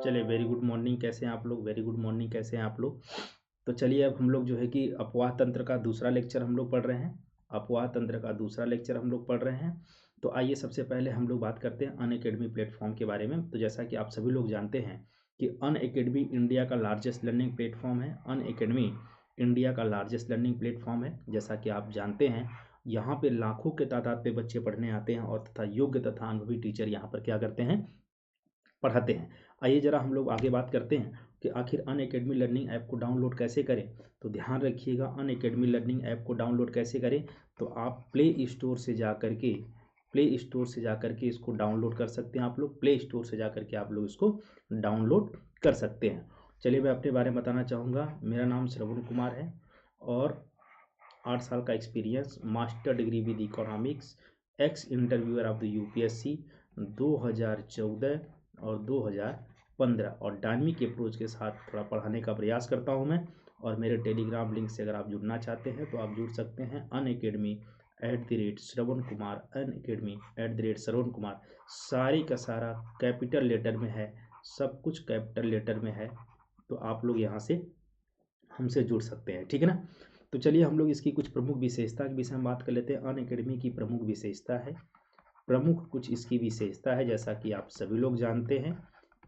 चलिए very good morning, कैसे हैं आप लोग? वेरी गुड मॉर्निंग, कैसे हैं आप लोग? तो चलिए अब हम लोग जो है कि अपवाह तंत्र का दूसरा लेक्चर हम लोग पढ़ रहे हैं। अपवाह तंत्र का दूसरा लेक्चर हम लोग पढ़ रहे हैं। तो आइए सबसे पहले हम लोग बात करते हैं अनअकैडमी प्लेटफॉर्म के बारे में। तो जैसा कि आप सभी लोग जानते हैं कि अनअकैडमी इंडिया का लार्जेस्ट लर्निंग प्लेटफॉर्म है। अनअकैडमी इंडिया का लार्जेस्ट लर्निंग प्लेटफॉर्म है। जैसा कि आप जानते हैं यहाँ पे लाखों के तादाद पे बच्चे पढ़ने आते हैं और तथा योग्य तथा अनुभवी टीचर यहाँ पर क्या करते हैं, पढ़ाते हैं। आइए ज़रा हम लोग आगे बात करते हैं कि आखिर अनअकैडमी लर्निंग ऐप को डाउनलोड कैसे करें। तो ध्यान रखिएगा, अनअकैडमी लर्निंग ऐप को डाउनलोड कैसे करें। तो आप प्ले स्टोर से जा कर के इसको डाउनलोड कर सकते हैं। आप लोग प्ले स्टोर से जा कर के आप लोग इसको डाउनलोड कर सकते हैं। चलिए मैं अपने बारे में बताना चाहूँगा। मेरा नाम श्रवण कुमार है और 8 साल का experience, master degree with economics, x interviewer of the UPSC 2014 और 2015 और डायनेमिक अप्रोच के साथ थोड़ा पढ़ाने का प्रयास करता हूं मैं। और मेरे टेलीग्राम लिंक से अगर आप जुड़ना चाहते हैं तो आप जुड़ सकते हैं अनअकैडमी@श्रवण कुमार, अनअकैडमी@श्रवण कुमार। सारी का सारा कैपिटल लेटर में है, सब कुछ कैपिटल लेटर में है। तो आप लोग यहाँ से हमसे जुड़ सकते हैं, ठीक है ना। तो चलिए हम लोग इसकी कुछ प्रमुख विशेषता के विषय में बात कर लेते हैं। अनअकैडमी की प्रमुख विशेषता है, प्रमुख कुछ इसकी विशेषता है। जैसा कि आप सभी लोग जानते हैं,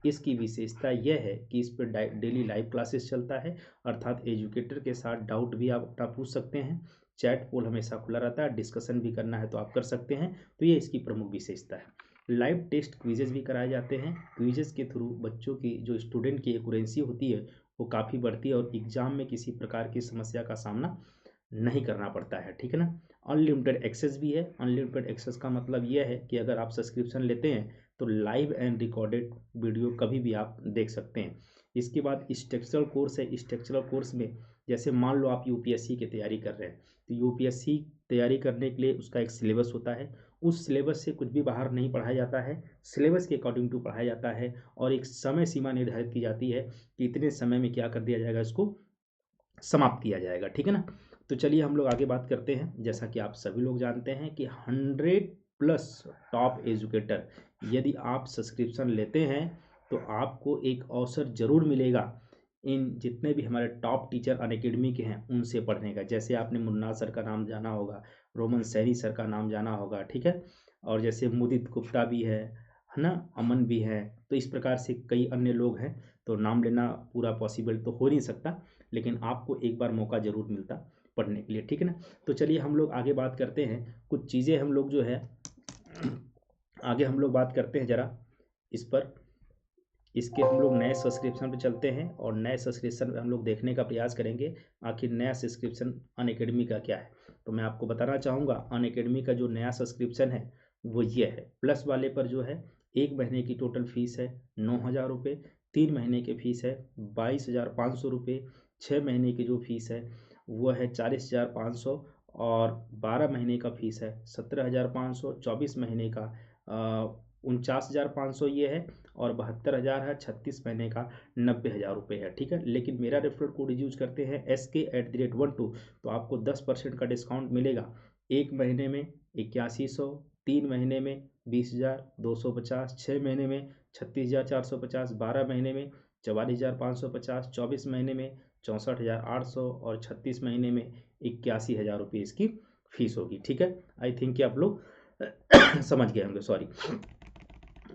इसकी विशेषता यह है कि इस पर डेली लाइव क्लासेस चलता है, अर्थात एजुकेटर के साथ डाउट भी आप अपना पूछ सकते हैं। चैट पोल हमेशा खुला रहता है, डिस्कशन भी करना है तो आप कर सकते हैं। तो ये इसकी प्रमुख विशेषता है। लाइव टेस्ट क्विजेज भी कराए जाते हैं। क्विजेज के थ्रू बच्चों की, जो स्टूडेंट की एक्यूरेंसी होती है वो काफ़ी बढ़ती है और एग्जाम में किसी प्रकार की समस्या का सामना नहीं करना पड़ता है, ठीक है ना। अनलिमिटेड एक्सेस भी है। अनलिमिटेड एक्सेस का मतलब यह है कि अगर आप सब्सक्रिप्शन लेते हैं तो लाइव एंड रिकॉर्डेड वीडियो कभी भी आप देख सकते हैं। इसके बाद स्ट्रक्चरल कोर्स है। स्ट्रक्चरल कोर्स में जैसे मान लो आप यूपीएससी की तैयारी कर रहे हैं तो यूपीएससी तैयारी करने के लिए उसका एक सिलेबस होता है। उस सिलेबस से कुछ भी बाहर नहीं पढ़ाया जाता है, सिलेबस के अकॉर्डिंग टू पढ़ाया जाता है और एक समय सीमा निर्धारित की जाती है कि इतने समय में क्या कर दिया जाएगा, इसको समाप्त किया जाएगा, ठीक है ना। तो चलिए हम लोग आगे बात करते हैं। जैसा कि आप सभी लोग जानते हैं कि 100+ टॉप एजुकेटर, यदि आप सब्सक्रिप्शन लेते हैं तो आपको एक अवसर जरूर मिलेगा इन जितने भी हमारे टॉप टीचर अनअकैडमी के हैं उनसे पढ़ने का। जैसे आपने मुन्ना सर का नाम जाना होगा, रोमन सैनी सर का नाम जाना होगा, ठीक है। और जैसे मुदित गुप्ता भी है ना, अमन भी है। तो इस प्रकार से कई अन्य लोग हैं। तो नाम लेना पूरा पॉसिबल तो हो नहीं सकता, लेकिन आपको एक बार मौका ज़रूर मिलता पढ़ने के लिए, ठीक है ना। तो चलिए हम लोग आगे बात करते हैं। कुछ चीज़ें हम लोग जो है आगे हम लोग बात करते हैं ज़रा इस पर। इसके हम लोग नए सब्सक्रिप्शन पे चलते हैं और नए सब्सक्रिप्शन पे हम लोग देखने का प्रयास करेंगे आखिर नया सब्सक्रिप्शन अनअकैडमी का क्या है। तो मैं आपको बताना चाहूँगा अनअकैडमी का जो नया सब्सक्रिप्शन है वो ये है। प्लस वाले पर जो है 1 महीने की टोटल फीस है 9,000 रुपये, 3 महीने की फ़ीस है 22,500 रुपये, 6 महीने की जो फीस है वो है 40,500 और 12 महीने का फीस है 17,500, 24 महीने का 49,500 ये है और 72,000 है, 36 महीने का 90,000 रुपये है, ठीक है। लेकिन मेरा रेफरल कोड यूज करते हैं SK@12 तो आपको 10% का डिस्काउंट मिलेगा। 1 महीने में 8100, 3 महीने में 20,250, 6 महीने में 36,450, 12 महीने में 44,550, 24 महीने में 64,800 और 36 महीने में 81,000 रुपये इसकी फीस होगी, ठीक है। आई थिंक कि आप लोग समझ गए होंगे, सॉरी।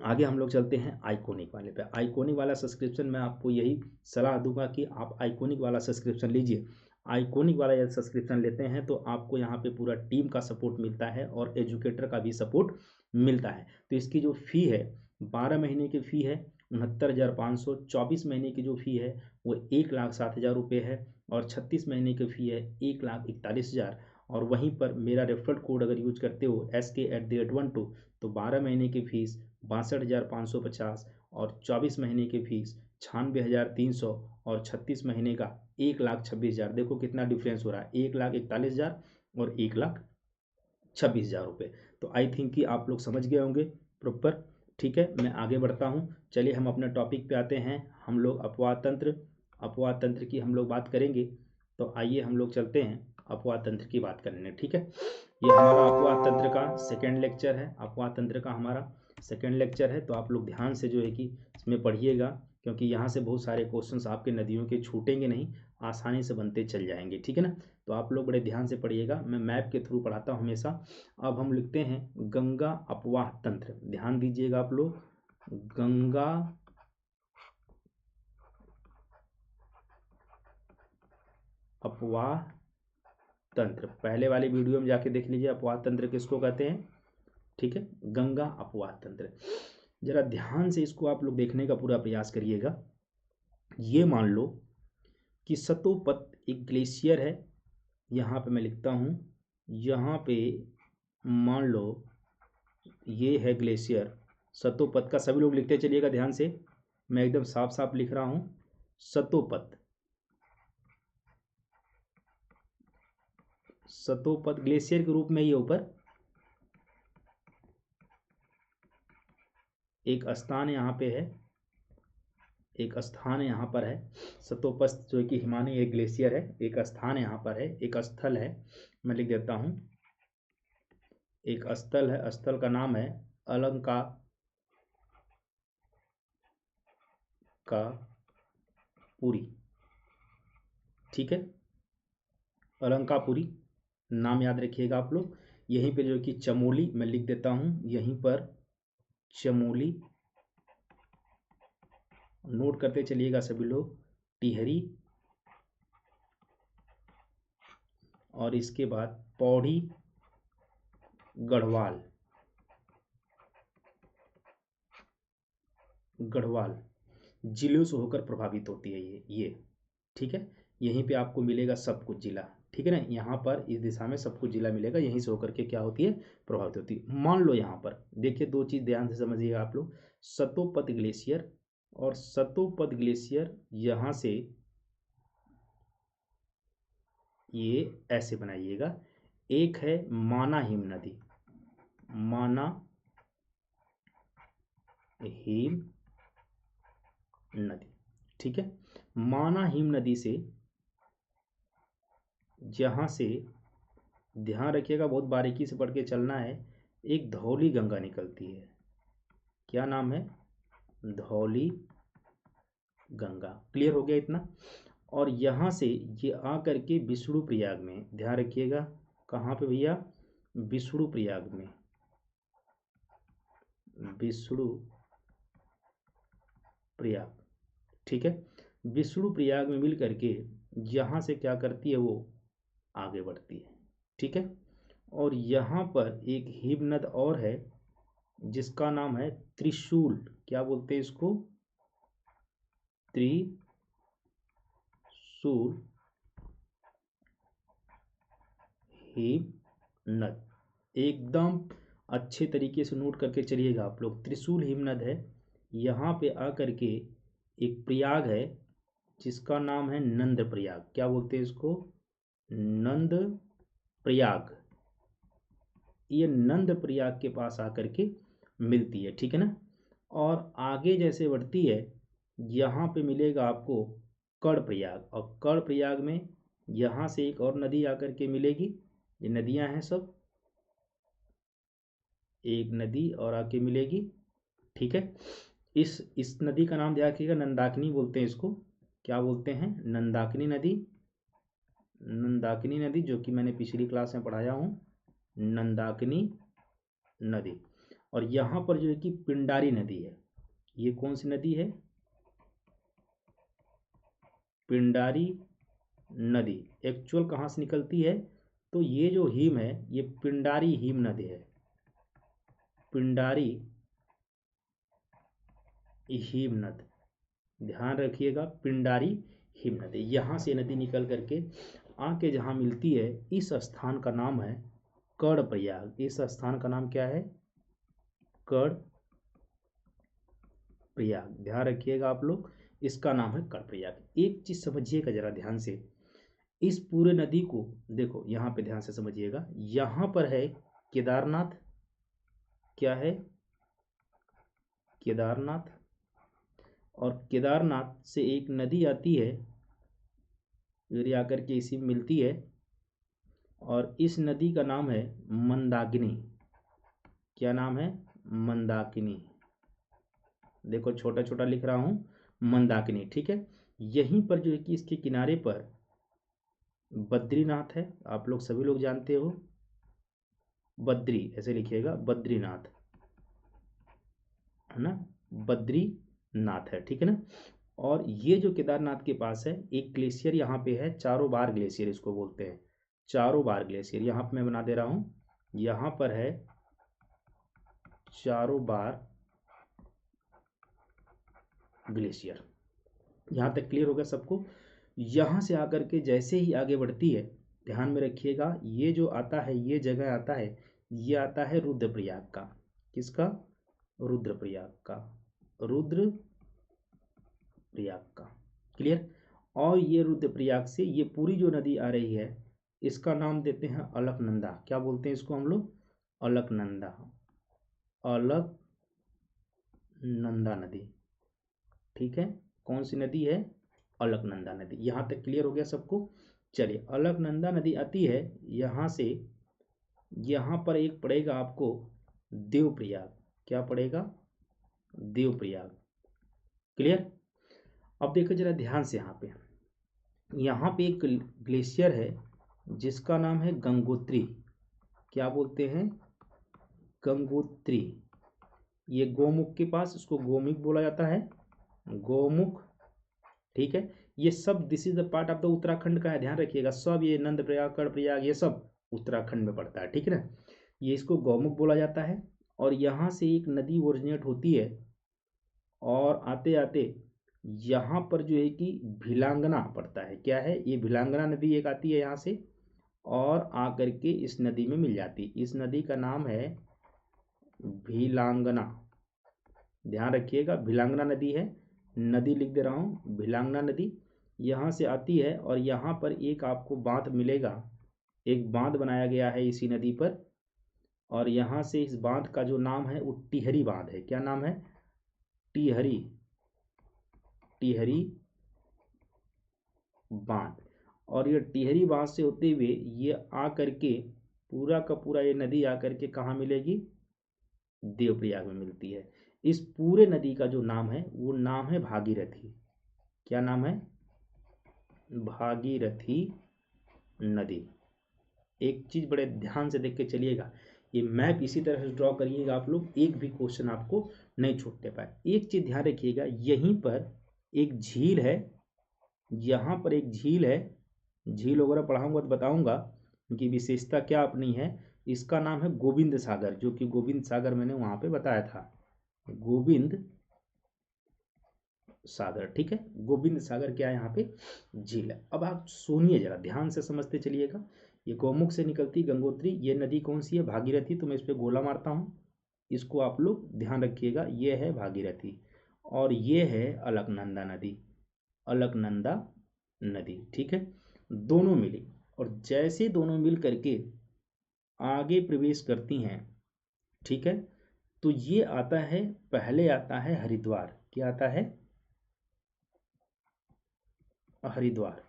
आगे हम लोग चलते हैं आइकोनिक वाले पे। आइकोनिक वाला सब्सक्रिप्शन मैं आपको यही सलाह दूंगा कि आप आइकोनिक वाला सब्सक्रिप्शन लीजिए। आइकोनिक वाला यदि सब्सक्रिप्शन लेते हैं तो आपको यहाँ पे पूरा टीम का सपोर्ट मिलता है और एजुकेटर का भी सपोर्ट मिलता है। तो इसकी जो फ़ी है 12 महीने की फ़ी है 69,500, 24 महीने की जो फ़ी है वो 1,07,000 रुपये है और 36 महीने की फ़ी है 1,41,000। और वहीं पर मेरा रेफरल कोड अगर यूज करते हो SK@12 तो 12 महीने की फ़ीस 62,550 और 24 महीने की फीस 96,300 और 36 महीने का 1,26,000। देखो कितना डिफरेंस हो रहा है, 1,41,000 और 1,26,000 रुपये। तो आई थिंक कि आप लोग समझ गए होंगे प्रॉपर, ठीक है। मैं आगे बढ़ता हूँ। चलिए हम अपने टॉपिक पे आते हैं। हम लोग अपवाद तंत्र की हम लोग बात करेंगे। तो आइए हम लोग चलते हैं अपवाद तंत्र की बात करने, ठीक है। ये हमारा अपवाद तंत्र का सेकेंड लेक्चर है। अपवाद तंत्र का हमारा सेकेंड लेक्चर है। तो आप लोग ध्यान से जो है कि इसमें पढ़िएगा क्योंकि यहाँ से बहुत सारे क्वेश्चंस आपके नदियों के छूटेंगे नहीं, आसानी से बनते चल जाएंगे, ठीक है ना। तो आप लोग बड़े ध्यान से पढ़िएगा, मैं मैप के थ्रू पढ़ाता हूँ हमेशा। अब हम लिखते हैं गंगा अपवाह तंत्र, ध्यान दीजिएगा आप लोग, गंगा अपवाह तंत्र, पहले वाली वीडियो में जाके देख लीजिए अपवाह तंत्र किसको कहते हैं, ठीक है, गंगा अपवाह तंत्र। जरा ध्यान से इसको आप लोग देखने का पूरा प्रयास करिएगा। ये मान लो कि सतोपत एक ग्लेशियर है, यहाँ पे मैं लिखता हूँ, यहाँ पे मान लो ये है ग्लेशियर सतोपत का, सभी लोग लिखते चलिएगा ध्यान से, मैं एकदम साफ साफ लिख रहा हूँ, सतोपत, सतोपत ग्लेशियर के रूप में ही ऊपर एक स्थान यहाँ पे है, एक स्थान यहाँ पर है, सतोपत जो कि हिमालय एक ग्लेशियर है, एक स्थान यहाँ पर है, एक स्थल है, मैं लिख देता हूँ, एक स्थल है, स्थल का नाम है अलंका का पुरी, ठीक है, अलंकापुरी नाम याद रखिएगा आप लोग। यहीं पे जो कि चमोली मैं लिख देता हूँ, यहीं पर चमोली नोट करते चलिएगा सभी लोग, टिहरी, और इसके बाद पौड़ी गढ़वाल, गढ़वाल जिलों से होकर प्रभावित होती है ये, ठीक है, यहीं पे आपको मिलेगा सब कुछ जिला, ठीक है ना, यहाँ पर इस दिशा में सब कुछ जिला मिलेगा, यहीं से होकर के क्या होती है, प्रभावित होती है। मान लो यहाँ पर देखिए दो चीज़ ध्यान से समझिएगा आप लोग, सतोपत ग्लेशियर और सतोपत ग्लेशियर यहाँ से ये ऐसे बनाइएगा, एक है माना हिम नदी, माना हिम नदी, ठीक है, माना हिम नदी से जहाँ से ध्यान रखिएगा बहुत बारीकी से पढ़ के चलना है, एक धौली गंगा निकलती है, क्या नाम है, धौली गंगा, क्लियर हो गया इतना। और यहाँ से ये आ करके विष्णु प्रयाग में, ध्यान रखिएगा कहाँ पे भैया, विष्णु प्रयाग में, विष्णु प्रयाग, ठीक है, विष्णु प्रयाग में मिल करके यहाँ से क्या करती है, वो आगे बढ़ती है, ठीक है। और यहाँ पर एक हिमनद और है जिसका नाम है त्रिशूल, क्या बोलते हैं इसको, त्रिशूल हिमनद, एकदम अच्छे तरीके से नोट करके चलिएगा आप लोग, त्रिशूल हिमनद है, यहाँ पे आकर के एक प्रयाग है जिसका नाम है नंद प्रयाग, क्या बोलते हैं इसको, नंद प्रयाग, ये नंद प्रयाग के पास आकर के मिलती है, ठीक है ना। और आगे जैसे बढ़ती है यहाँ पे मिलेगा आपको कर्ण प्रयाग, और कर्ण प्रयाग में यहाँ से एक और नदी आकर के मिलेगी, ये नदियाँ हैं सब, एक नदी और आके मिलेगी, ठीक है। इस नदी का नाम ध्यान रखिएगा, नंदाकिनी बोलते हैं इसको, क्या बोलते हैं, नंदाकिनी नदी, नंदाकिनी नदी जो कि मैंने पिछली क्लास में पढ़ाया हूँ, नंदाकिनी नदी। और यहाँ पर जो है कि पिंडारी नदी है, ये कौन सी नदी है, पिंडारी नदी, एक्चुअल कहाँ से निकलती है, तो ये जो हिम है ये पिंडारी हिम नदी है, पिंडारी हिमनद, ध्यान रखिएगा, पिंडारी हिमनद, यहाँ से नदी निकल करके आके जहाँ मिलती है, इस स्थान का नाम है कर्ण प्रयाग, इस स्थान का नाम क्या है, कर्ण प्रयाग, ध्यान रखिएगा आप लोग, इसका नाम है कर्ण प्रयाग। एक चीज समझिएगा जरा ध्यान से, इस पूरे नदी को देखो यहाँ पे ध्यान से समझिएगा, यहाँ पर है केदारनाथ, क्या है, केदारनाथ, और केदारनाथ से एक नदी आती है, फिर आकर के इसी में मिलती है, और इस नदी का नाम है मंदाकिनी, क्या नाम है, मंदाकिनी, देखो छोटा छोटा लिख रहा हूँ, मंदाकिनी, ठीक है। यहीं पर जो है कि इसके किनारे पर बद्रीनाथ है, आप लोग सभी लोग जानते हो, बद्री ऐसे लिखिएगा, बद्रीनाथ है ना, बद्रीनाथ है, ठीक है ना। और ये जो केदारनाथ के पास है एक ग्लेशियर यहाँ पे है, चारों बार ग्लेशियर इसको बोलते हैं, चारों बार ग्लेशियर। यहाँ पे मैं बना दे रहा हूँ, यहाँ पर है चारों बार ग्लेशियर। यहाँ तक क्लियर हो गया सबको। यहाँ से आकर के जैसे ही आगे बढ़ती है, ध्यान में रखिएगा, ये जो आता है, ये जगह आता है, ये आता है रुद्रप्रयाग का। किसका? रुद्रप्रयाग का, रुद्रप्रयाग का। क्लियर। और ये रुद्रप्रयाग से ये पूरी जो नदी आ रही है, इसका नाम देते हैं अलकनंदा। क्या बोलते हैं इसको हम लोग? अलकनंदा, अलकनंदा नदी, ठीक है। कौन सी नदी है? अलकनंदा नदी। यहाँ तक क्लियर हो गया सबको। चलिए, अलकनंदा नदी आती है यहाँ से, यहाँ पर एक पड़ेगा आपको देवप्रयाग। क्या पड़ेगा? देवप्रयाग। क्लियर। अब देखो जरा ध्यान से, यहाँ पे एक ग्लेशियर है जिसका नाम है गंगोत्री। क्या बोलते हैं? गंगोत्री। ये गोमुख के पास, इसको गोमुख बोला जाता है, गोमुख, ठीक है। ये सब this is the part of the Uttarakhand का है, ध्यान रखिएगा। सब ये नंद प्रयाग, कर्णप्रयाग, ये सब उत्तराखंड में पड़ता है, ठीक है ना। ये इसको गौमुख बोला जाता है। और यहाँ से एक नदी ओरिजिनेट होती है और आते आते यहाँ पर जो है कि भिलांगना पड़ता है। क्या है ये? भिलांगना नदी एक आती है यहाँ से और आकर के इस नदी में मिल जाती है। इस नदी का नाम है भिलांगना, ध्यान रखिएगा। भिलांगना नदी है, नदी लिख दे रहा हूँ, भिलांगना नदी यहाँ से आती है। और यहाँ पर एक आपको बांध मिलेगा, एक बांध बनाया गया है इसी नदी पर। और यहाँ से इस बांध का जो नाम है वो टिहरी बांध है। क्या नाम है? टिहरी, टिहरी बांध। और ये टिहरी बांध से होते हुए ये आ करके पूरा का पूरा ये नदी आ करके कहाँ मिलेगी? देवप्रयाग में मिलती है। इस पूरे नदी का जो नाम है वो नाम है भागीरथी। क्या नाम है? भागीरथी नदी। एक चीज बड़े ध्यान से देख के चलिएगा, ये मैप इसी तरह से ड्रॉ करिएगा आप लोग, एक भी क्वेश्चन आपको नहीं छूटने पाए। एक चीज ध्यान रखिएगा, यहीं पर एक झील है, यहाँ पर एक झील है, झील वगैरह पढ़ाऊंगा तो बताऊंगा कि विशेषता क्या अपनी है। इसका नाम है गोविंद सागर, जो कि गोविंद सागर मैंने वहां पे बताया था, गोविंद सागर, ठीक है। गोविंद सागर क्या है? यहाँ पे झील है। अब आप सुनिए जरा, ध्यान से समझते चलिएगा। ये गौमुख से निकलती गंगोत्री, ये नदी कौन सी है? भागीरथी। तो मैं इस पर गोला मारता हूँ, इसको आप लोग ध्यान रखिएगा। ये है भागीरथी और ये है अलकनंदा नदी, अलकनंदा नदी, ठीक है। दोनों मिली और जैसे दोनों मिल करके आगे प्रवेश करती हैं, ठीक है, तो ये आता है, पहले आता है हरिद्वार। क्या आता है? हरिद्वार।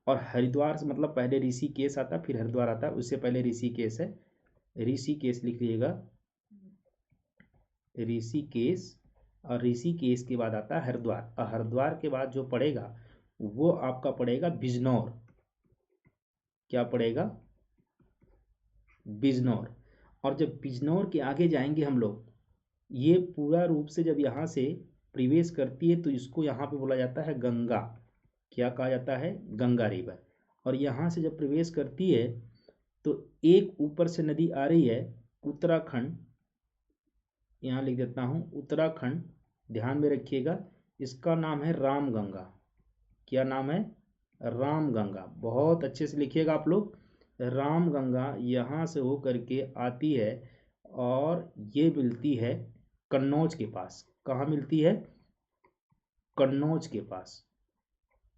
और हरिद्वार से मतलब पहले ऋषिकेश आता, फिर हरिद्वार आता, उससे पहले ऋषिकेश है, ऋषिकेश लिख लीजिएगा, ऋषिकेश। और ऋषिकेश के बाद आता है हरिद्वार। और हरिद्वार के बाद जो पड़ेगा वो आपका पड़ेगा बिजनौर। क्या पड़ेगा? बिजनौर। और जब बिजनौर के आगे जाएंगे हम लोग, ये पूरा रूप से जब यहाँ से प्रवेश करती है तो इसको यहाँ पे बोला जाता है गंगा। क्या कहा जाता है? गंगा रिवर। और यहाँ से जब प्रवेश करती है तो एक ऊपर से नदी आ रही है उत्तराखंड, यहाँ लिख देता हूँ उत्तराखंड, ध्यान में रखिएगा। इसका नाम है रामगंगा। क्या नाम है? रामगंगा। बहुत अच्छे से लिखिएगा आप लोग। रामगंगा यहाँ से हो करके आती है और ये मिलती है कन्नौज के पास। कहाँ मिलती है? कन्नौज के पास,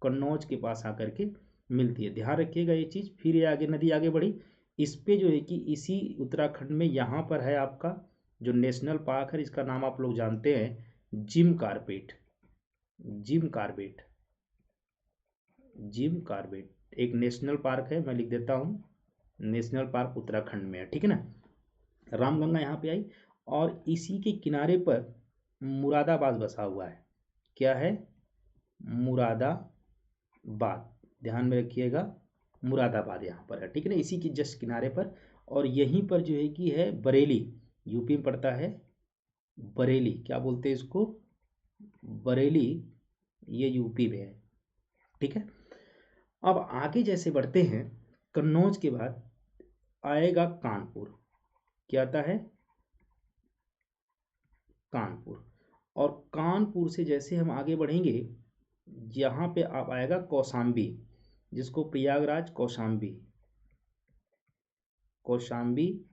कन्नौज के पास आकर के मिलती है। ध्यान रखिएगा ये चीज़। फिर ये आगे नदी आगे बढ़ी, इस पे जो है कि इसी उत्तराखंड में यहाँ पर है आपका जो नेशनल पार्क है, इसका नाम आप लोग जानते हैं Jim Corbett. Jim Corbett, Jim Corbett एक नेशनल पार्क है, मैं लिख देता हूँ, नेशनल पार्क उत्तराखंड में है, ठीक है ना। रामगंगा यहाँ पे आई और इसी के किनारे पर मुरादाबाद बसा हुआ है। क्या है? मुरादाबाद, ध्यान में रखिएगा, मुरादाबाद यहाँ पर है, ठीक है ना, इसी के जस्ट किनारे पर। और यहीं पर जो है कि है बरेली, यूपी में पड़ता है बरेली, क्या बोलते हैं इसको, बरेली, ये यूपी में है, ठीक है। अब आगे जैसे बढ़ते हैं, कन्नौज के बाद आएगा कानपुर, क्या आता है, कानपुर। और कानपुर से जैसे हम आगे बढ़ेंगे, यहाँ पे आप आएगा कौशाम्बी, जिसको प्रयागराज कौशाम्बी, कौशाम्बी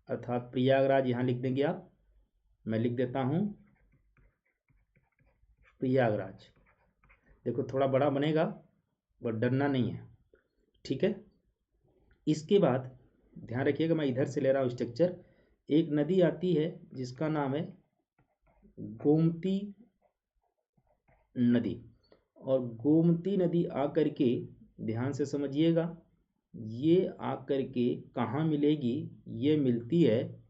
अर्थात प्रयागराज यहाँ लिख देंगे आप, मैं लिख देता हूँ प्रयागराज। देखो थोड़ा बड़ा बनेगा बट डरना नहीं है, ठीक है। इसके बाद ध्यान रखिएगा, मैं इधर से ले रहा हूँ स्ट्रक्चर। एक नदी आती है जिसका नाम है गोमती नदी, और गोमती नदी आकर के, ध्यान से समझिएगा, ये आकर के कहाँ मिलेगी, ये मिलती है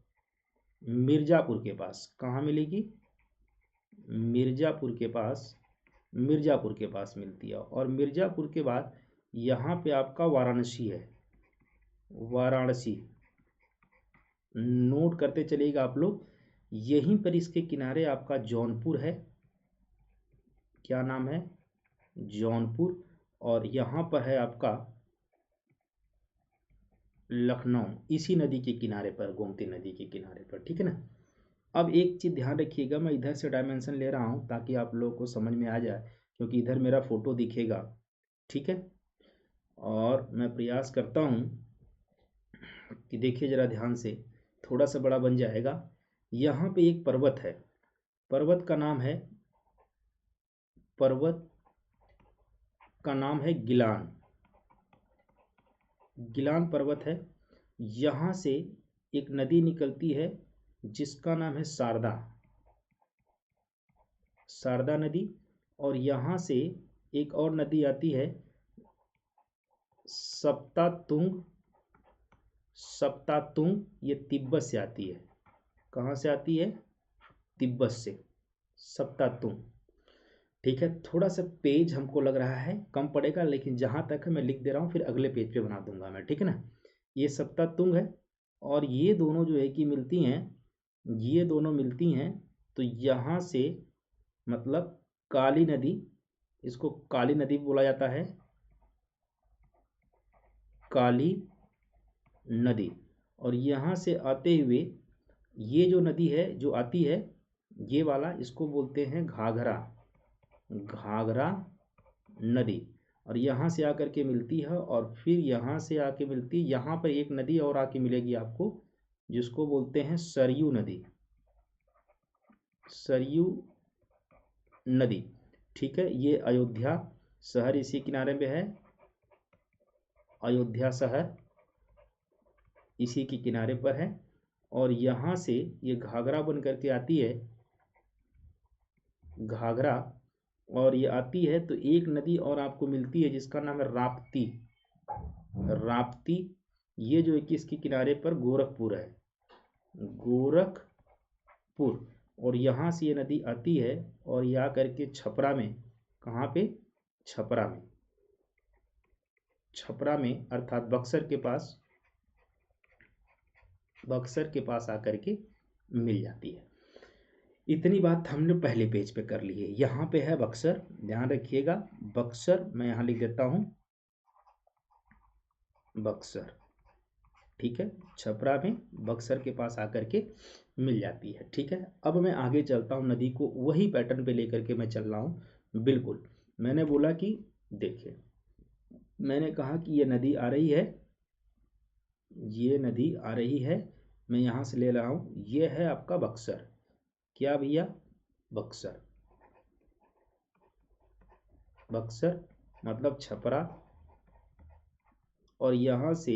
मिर्ज़ापुर के पास। कहाँ मिलेगी, मिर्ज़ापुर के पास, मिर्ज़ापुर के पास मिलती है। और मिर्ज़ापुर के बाद यहाँ पे आपका वाराणसी है, वाराणसी, नोट करते चलिएगा आप लोग। यहीं पर इसके किनारे आपका जौनपुर है, क्या नाम है, जौनपुर। और यहाँ पर है आपका लखनऊ, इसी नदी के किनारे पर, गोमती नदी के किनारे पर, ठीक है ना। अब एक चीज़ ध्यान रखिएगा, मैं इधर से डायमेंशन ले रहा हूँ ताकि आप लोगों को समझ में आ जाए, क्योंकि इधर मेरा फोटो दिखेगा, ठीक है। और मैं प्रयास करता हूँ कि देखिए ज़रा ध्यान से, थोड़ा सा बड़ा बन जाएगा। यहाँ पे एक पर्वत है, पर्वत का नाम है, पर्वत का नाम है गिलान, गिलान पर्वत है। यहाँ से एक नदी निकलती है जिसका नाम है शारदा, शारदा नदी। और यहाँ से एक और नदी आती है सप्तातुंग, सप्तातुंग, ये तिब्बत से आती है। कहाँ से आती है, तिब्बत से, सप्तातुंग, ठीक है। थोड़ा सा पेज हमको लग रहा है कम पड़ेगा, लेकिन जहाँ तक है मैं लिख दे रहा हूँ, फिर अगले पेज पे बना दूंगा मैं, ठीक है ना। ये सप्तातुंग है, और ये दोनों जो है कि मिलती हैं, ये दोनों मिलती हैं, तो यहाँ से मतलब काली नदी, इसको काली नदी बोला जाता है, काली नदी। और यहाँ से आते हुए ये जो नदी है जो आती है, ये वाला, इसको बोलते हैं घाघरा, घाघरा नदी। और यहाँ से आकर के मिलती है, और फिर यहाँ से आके मिलती है, यहाँ पर एक नदी और आके मिलेगी आपको, जिसको बोलते हैं सरयू नदी, सरयू नदी, ठीक है। ये अयोध्या शहर इसी किनारे पे है, अयोध्या शहर इसी के किनारे पर है। और यहाँ से ये घाघरा बन करके आती है, घाघरा, और ये आती है तो एक नदी और आपको मिलती है जिसका नाम है राप्ती, राप्ती। ये जो है कि इसके किनारे पर गोरखपुर है, गोरखपुर। और यहाँ से ये नदी आती है और ये आकर के छपरा में, कहाँ पे, छपरा में, छपरा में अर्थात बक्सर के पास, बक्सर के पास आकर के मिल जाती है। इतनी बात हमने पहले पेज पे कर ली है। यहाँ पे है बक्सर, ध्यान रखिएगा, बक्सर, मैं यहाँ लिख देता हूँ बक्सर, ठीक है। छपरा में बक्सर के पास आकर के मिल जाती है, ठीक है। अब मैं आगे चलता हूँ, नदी को वही पैटर्न पे लेकर के मैं चल रहा हूँ, बिल्कुल। मैंने बोला कि देखिए, मैंने कहा कि ये नदी आ रही है, ये नदी आ रही है, मैं यहाँ से ले रहा हूँ, ये है आपका बक्सर, क्या भैया, बक्सर, बक्सर मतलब छपरा। और यहाँ से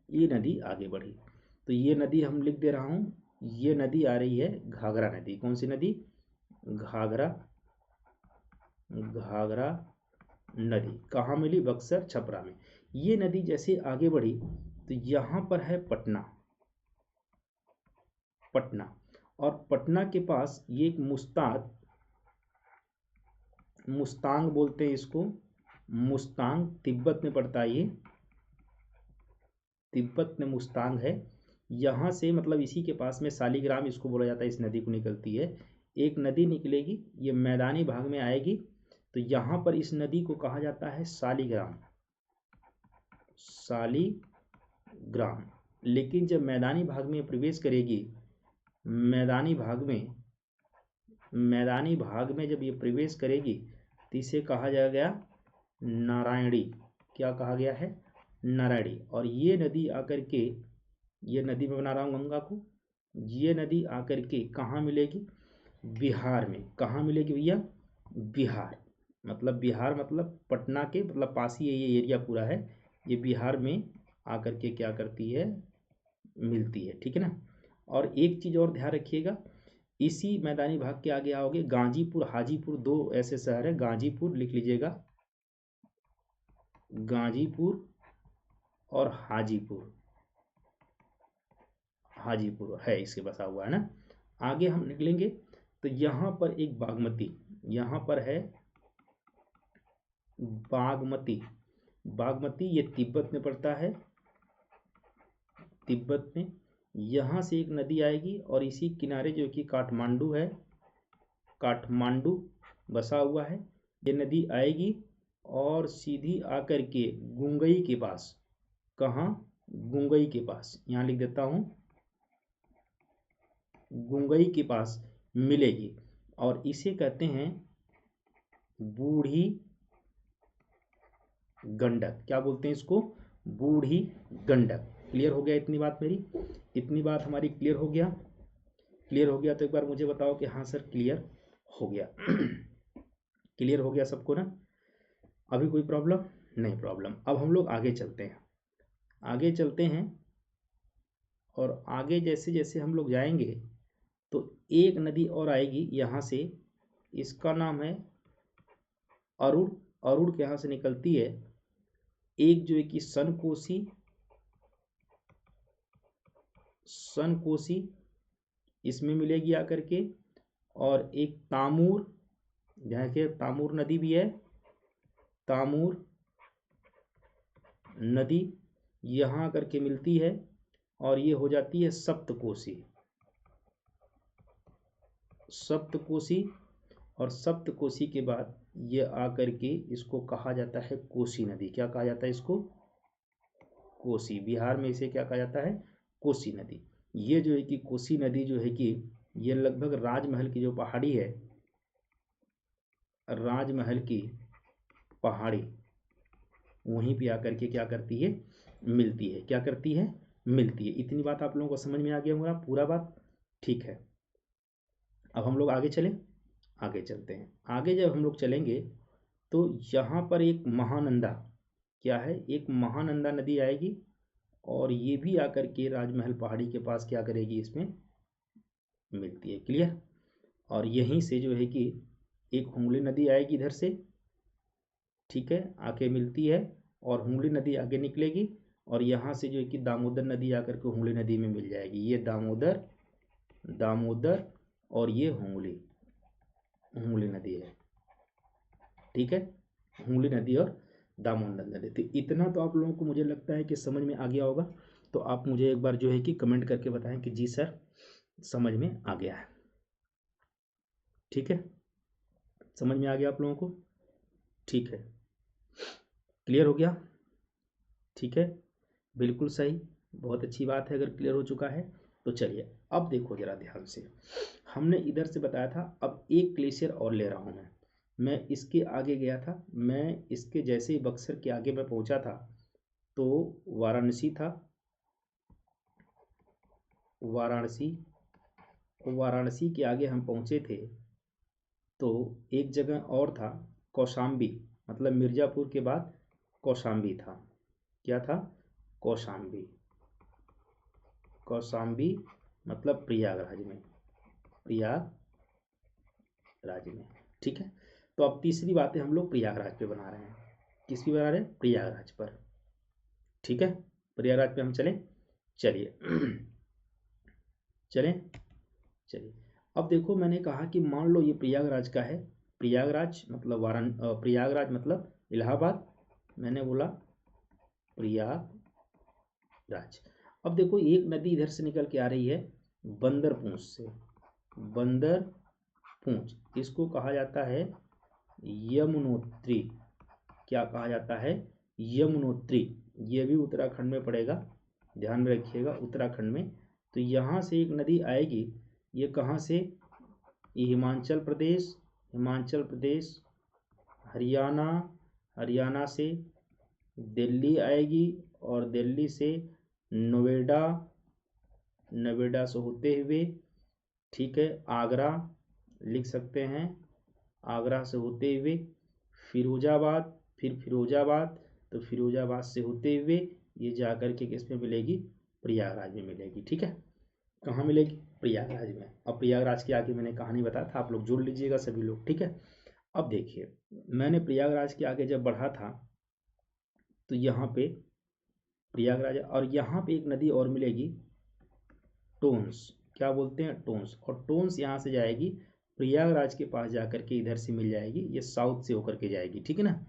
ये नदी आगे बढ़ी, तो ये नदी हम लिख दे रहा हूँ, ये नदी आ रही है घाघरा नदी। कौन सी नदी, घाघरा, घाघरा नदी। कहाँ मिली, बक्सर छपरा में। ये नदी जैसे आगे बढ़ी तो यहाँ पर है पटना, पटना। और पटना के पास ये एक मुस्ताद, मुस्तांग बोलते हैं इसको, मुस्तांग तिब्बत में पड़ता है, ये तिब्बत में मुस्तांग है। यहाँ से मतलब इसी के पास में शालिग्राम इसको बोला जाता है, इस नदी को निकलती है। एक नदी निकलेगी, ये मैदानी भाग में आएगी, तो यहाँ पर इस नदी को कहा जाता है शालिग्राम, शालिग्राम। लेकिन जब मैदानी भाग में प्रवेश करेगी, मैदानी भाग में जब ये प्रवेश करेगी तो इसे कहा जाएगा नारायणी। क्या कहा गया है? नारायणी। और ये नदी आकर के, ये नदी में बना रहा हूँ गंगा को, ये नदी आकर के कहाँ मिलेगी? बिहार में। कहाँ मिलेगी भैया? बिहार। मतलब बिहार मतलब पटना के मतलब पास ही ये एरिया पूरा है, ये बिहार में आकर के क्या करती है? मिलती है। ठीक है ना। और एक चीज़ और ध्यान रखिएगा, इसी मैदानी भाग के आगे आओगे, गाजीपुर हाजीपुर, दो ऐसे शहर है, गाजीपुर लिख लीजिएगा, गाजीपुर और हाजीपुर, हाजीपुर है इसके बसा हुआ है ना। आगे हम निकलेंगे तो यहाँ पर एक बागमती, यहाँ पर है बागमती। बागमती ये तिब्बत में पड़ता है, तिब्बत में। यहाँ से एक नदी आएगी और इसी किनारे जो कि काठमांडू है, काठमांडू बसा हुआ है, ये नदी आएगी और सीधी आकर के गुंगई के पास, कहाँ? गुंगई के पास, यहाँ लिख देता हूँ, गुंगई के पास मिलेगी। और इसे कहते हैं बूढ़ी गंडक। क्या बोलते हैं इसको? बूढ़ी गंडक। क्लियर हो गया इतनी बात मेरी? इतनी बात हमारी क्लियर हो गया? क्लियर हो गया तो एक बार मुझे बताओ कि हाँ सर क्लियर हो गया। क्लियर हो गया सबको ना? अभी कोई प्रॉब्लम? नहीं प्रॉब्लम। अब हम लोग आगे चलते हैं, आगे चलते हैं। और आगे जैसे जैसे हम लोग जाएंगे तो एक नदी और आएगी यहाँ से, इसका नाम है अरुण। अरुण के यहाँ से निकलती है एक जो है कि सनकोसी, सनकोसी इसमें मिलेगी आकर के। और एक तामूर, ध्यान रखिए तामूर नदी भी है, तामूर नदी यहाँ आकर के मिलती है और ये हो जाती है सप्तकोसी, सप्तकोसी। और सप्तकोसी के बाद ये आकर के इसको कहा जाता है कोसी नदी। क्या कहा जाता है इसको? कोसी। बिहार में इसे क्या कहा जाता है? कोसी नदी। ये जो है कि कोसी नदी जो है कि ये लगभग राजमहल की जो पहाड़ी है, राजमहल की पहाड़ी, वहीं पे आकर के क्या करती है? मिलती है। क्या करती है? मिलती है। इतनी बात आप लोगों को समझ में आ गया होगा पूरा बात? ठीक है। अब हम लोग आगे चलें, आगे चलते हैं। आगे जब हम लोग चलेंगे तो यहाँ पर एक महानंदा, क्या है? एक महानंदा नदी आएगी और ये भी आकर के राजमहल पहाड़ी के पास क्या करेगी? इसमें मिलती है। क्लियर? और यहीं से जो है कि एक हुंगली नदी आएगी इधर से, ठीक है, आके मिलती है और हुंगली नदी आगे निकलेगी और यहाँ से जो है कि दामोदर नदी आकर के हुंगली नदी में मिल जाएगी। ये दामोदर, दामोदर और ये हुंगली, हुंगली नदी है। ठीक है, हुंगली नदी और दामोदर नदी। तो इतना तो आप लोगों को मुझे लगता है कि समझ में आ गया होगा। तो आप मुझे एक बार जो है कि कमेंट करके बताएं कि जी सर समझ में आ गया है। ठीक है, समझ में आ गया आप लोगों को? ठीक है, क्लियर हो गया? ठीक है, बिल्कुल सही, बहुत अच्छी बात है अगर क्लियर हो चुका है तो। चलिए अब देखो जरा ध्यान से, हमने इधर से बताया था, अब एक ग्लेशियर और ले रहा हूँ मैं इसके आगे गया था, मैं इसके जैसे ही बक्सर के आगे मैं पहुंचा था तो वाराणसी था, वाराणसी, वाराणसी के आगे हम पहुंचे थे तो एक जगह और था कौशाम्बी, मतलब मिर्ज़ापुर के बाद कौशाम्बी था। क्या था? कौशाम्बी, कौशाम्बी मतलब प्रयागराज में, प्रयागराज में। ठीक है, तो अब तीसरी बातें हम लोग प्रयागराज पे बना रहे हैं। किस पे बना रहे हैं? प्रयागराज पर। ठीक है, प्रयागराज पे हम चलें। चलिए चलें, चलिए। अब देखो मैंने कहा कि मान लो ये प्रयागराज का है, प्रयागराज मतलब प्रयागराज मतलब इलाहाबाद, मैंने बोला प्रयागराज। अब देखो एक नदी इधर से निकल के आ रही है बंदरपूंछ से, बंदरपूंछ, इसको कहा जाता है यमुनोत्री। क्या कहा जाता है? यमुनोत्री। ये भी उत्तराखंड में पड़ेगा, ध्यान में रखिएगा, उत्तराखंड में। तो यहाँ से एक नदी आएगी, ये कहाँ से? ये हिमाचल प्रदेश, हिमाचल प्रदेश, हरियाणा, हरियाणा से दिल्ली आएगी, और दिल्ली से नोएडा, नोएडा से होते हुए, ठीक है, आगरा लिख सकते हैं, आगरा से होते हुए फिरोजाबाद, फिर फिरोजाबाद, तो फिरोजाबाद से होते हुए ये जा कर के किस में मिलेगी? प्रयागराज में मिलेगी। ठीक है, कहाँ मिलेगी? प्रयागराज में। अब प्रयागराज के आगे मैंने कहानी बताया था, आप लोग जोड़ लीजिएगा सभी लोग। ठीक है, अब देखिए मैंने प्रयागराज के आगे जब बढ़ा था तो यहाँ पे प्रयागराज, और यहाँ पे एक नदी और मिलेगी टोंस। क्या बोलते हैं? टोंस। और टोंस यहाँ से जाएगी प्रयागराज के पास जाकर के इधर से मिल जाएगी, ये साउथ से होकर के जाएगी। ठीक है ना।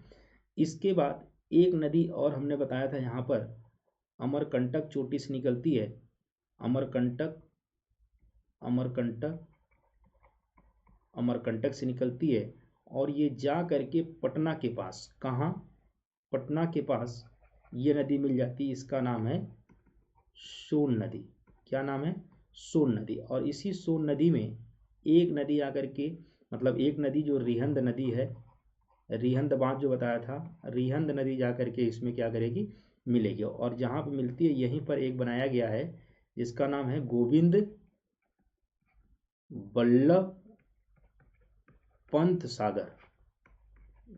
इसके बाद एक नदी और हमने बताया था यहाँ पर अमरकंटक चोटी से निकलती है, अमरकंटक, अमरकंटक, अमरकंटक से निकलती है, और ये जा करके पटना के पास, कहाँ? पटना के पास ये नदी मिल जाती है, इसका नाम है सोन नदी। क्या नाम है? सोन नदी। और इसी सोन नदी में एक नदी आकर के, मतलब एक नदी जो रिहंद नदी है, रिहंद बांध जो बताया था, रिहंद नदी जा करके इसमें क्या करेगी? मिलेगी। और जहाँ पे मिलती है यहीं पर एक बनाया गया है जिसका नाम है गोविंद बल्लभ पंत सागर,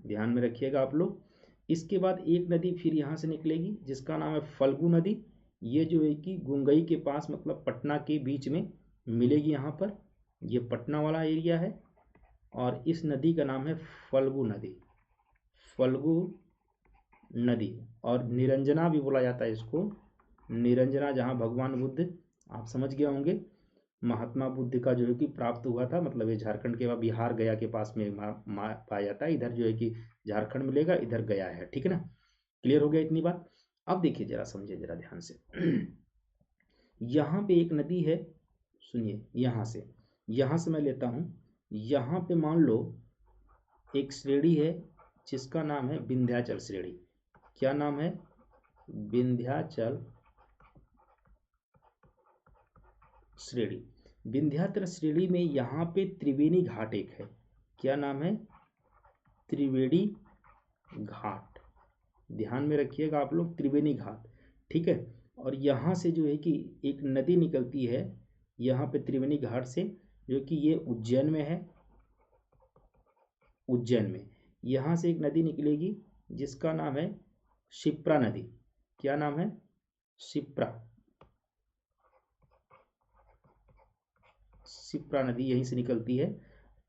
ध्यान में रखिएगा आप लोग। इसके बाद एक नदी फिर यहाँ से निकलेगी जिसका नाम है फल्गु नदी। ये जो है कि गुंगई के पास, मतलब पटना के बीच में मिलेगी यहाँ पर, ये पटना वाला एरिया है, और इस नदी का नाम है फल्गु नदी, फल्गु नदी। और निरंजना भी बोला जाता है इसको, निरंजना, जहाँ भगवान बुद्ध, आप समझ गए होंगे, महात्मा बुद्ध का जो है कि प्राप्त हुआ था, मतलब ये झारखंड के बाद बिहार गया के पास में पाया जाता है, इधर जो है कि झारखंड मिलेगा, इधर गया है। ठीक है ना, क्लियर हो गया इतनी बात। अब देखिए जरा, समझिए जरा ध्यान से। यहाँ पे एक नदी है, सुनिए, यहाँ से मैं लेता हूँ, यहाँ पे मान लो एक श्रेणी है जिसका नाम है विंध्याचल श्रेणी। क्या नाम है? विंध्याचल श्रेणी। विंध्याचल श्रेणी में यहाँ पे त्रिवेणी घाट एक है। क्या नाम है? त्रिवेणी घाट, ध्यान में रखिएगा आप लोग, त्रिवेणी घाट। ठीक है, और यहाँ से जो है कि एक नदी निकलती है यहाँ पे त्रिवेणी घाट से, जो कि ये उज्जैन में है, उज्जैन में। यहाँ से एक नदी निकलेगी जिसका नाम है शिप्रा नदी। क्या नाम है? शिप्रा, शिप्रा नदी यहीं से निकलती है।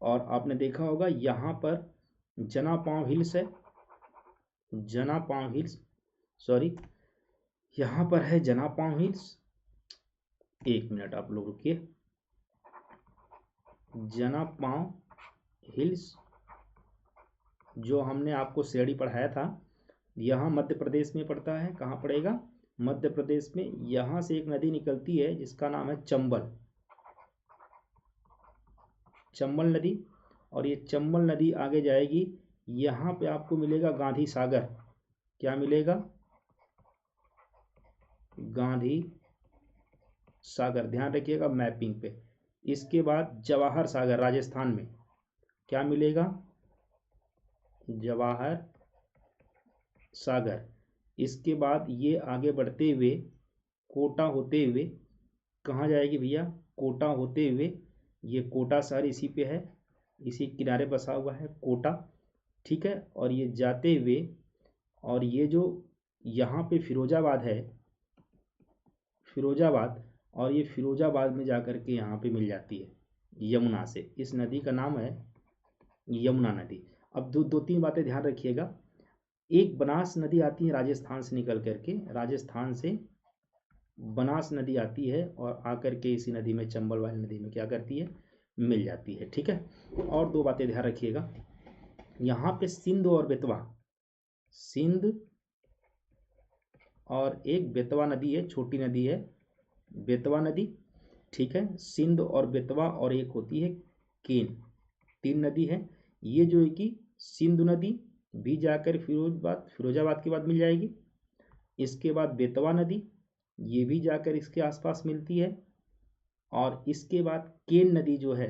और आपने देखा होगा यहाँ पर जनापांव हिल्स है, जनापांव हिल्स, सॉरी, यहाँ पर है जनापांव हिल्स। एक मिनट आप लोग रुकिए, जनापांव हिल्स जो हमने आपको श्रेणी पढ़ाया था, यहाँ मध्य प्रदेश में पड़ता है। कहाँ पड़ेगा? मध्य प्रदेश में। यहाँ से एक नदी निकलती है जिसका नाम है चंबल, चंबल नदी। और ये चंबल नदी आगे जाएगी, यहाँ पे आपको मिलेगा गांधी सागर। क्या मिलेगा? गांधी सागर, ध्यान रखिएगा मैपिंग पे। इसके बाद जवाहर सागर राजस्थान में। क्या मिलेगा? जवाहर सागर। इसके बाद ये आगे बढ़ते हुए कोटा होते हुए कहाँ जाएगी भैया? कोटा होते हुए, ये कोटा शहर इसी पे है, इसी किनारे बसा हुआ है कोटा। ठीक है, और ये जाते हुए, और ये जो यहाँ पे फिरोजाबाद है, फिरोजाबाद, और ये फिरोजाबाद में जाकर के यहाँ पे मिल जाती है यमुना से। इस नदी का नाम है यमुना नदी। अब दो तीन बातें ध्यान रखिएगा। एक बनास नदी आती है राजस्थान से निकल करके, राजस्थान से बनास नदी आती है और आकर के इसी नदी में, चंबल वाली नदी में क्या करती है? मिल जाती है। ठीक है, और दो बातें ध्यान रखिएगा। यहाँ पे सिंध और बेतवा, सिंध और एक बेतवा नदी है, छोटी नदी है बेतवा नदी, ठीक है। सिंध और बेतवा और एक होती है केन, 3 नदी है। ये जो है कि सिंधु नदी भी जाकर फिरोजाबाद के बाद मिल जाएगी। इसके बाद बेतवा नदी, ये भी जाकर इसके आसपास मिलती है। और इसके बाद केन नदी जो है,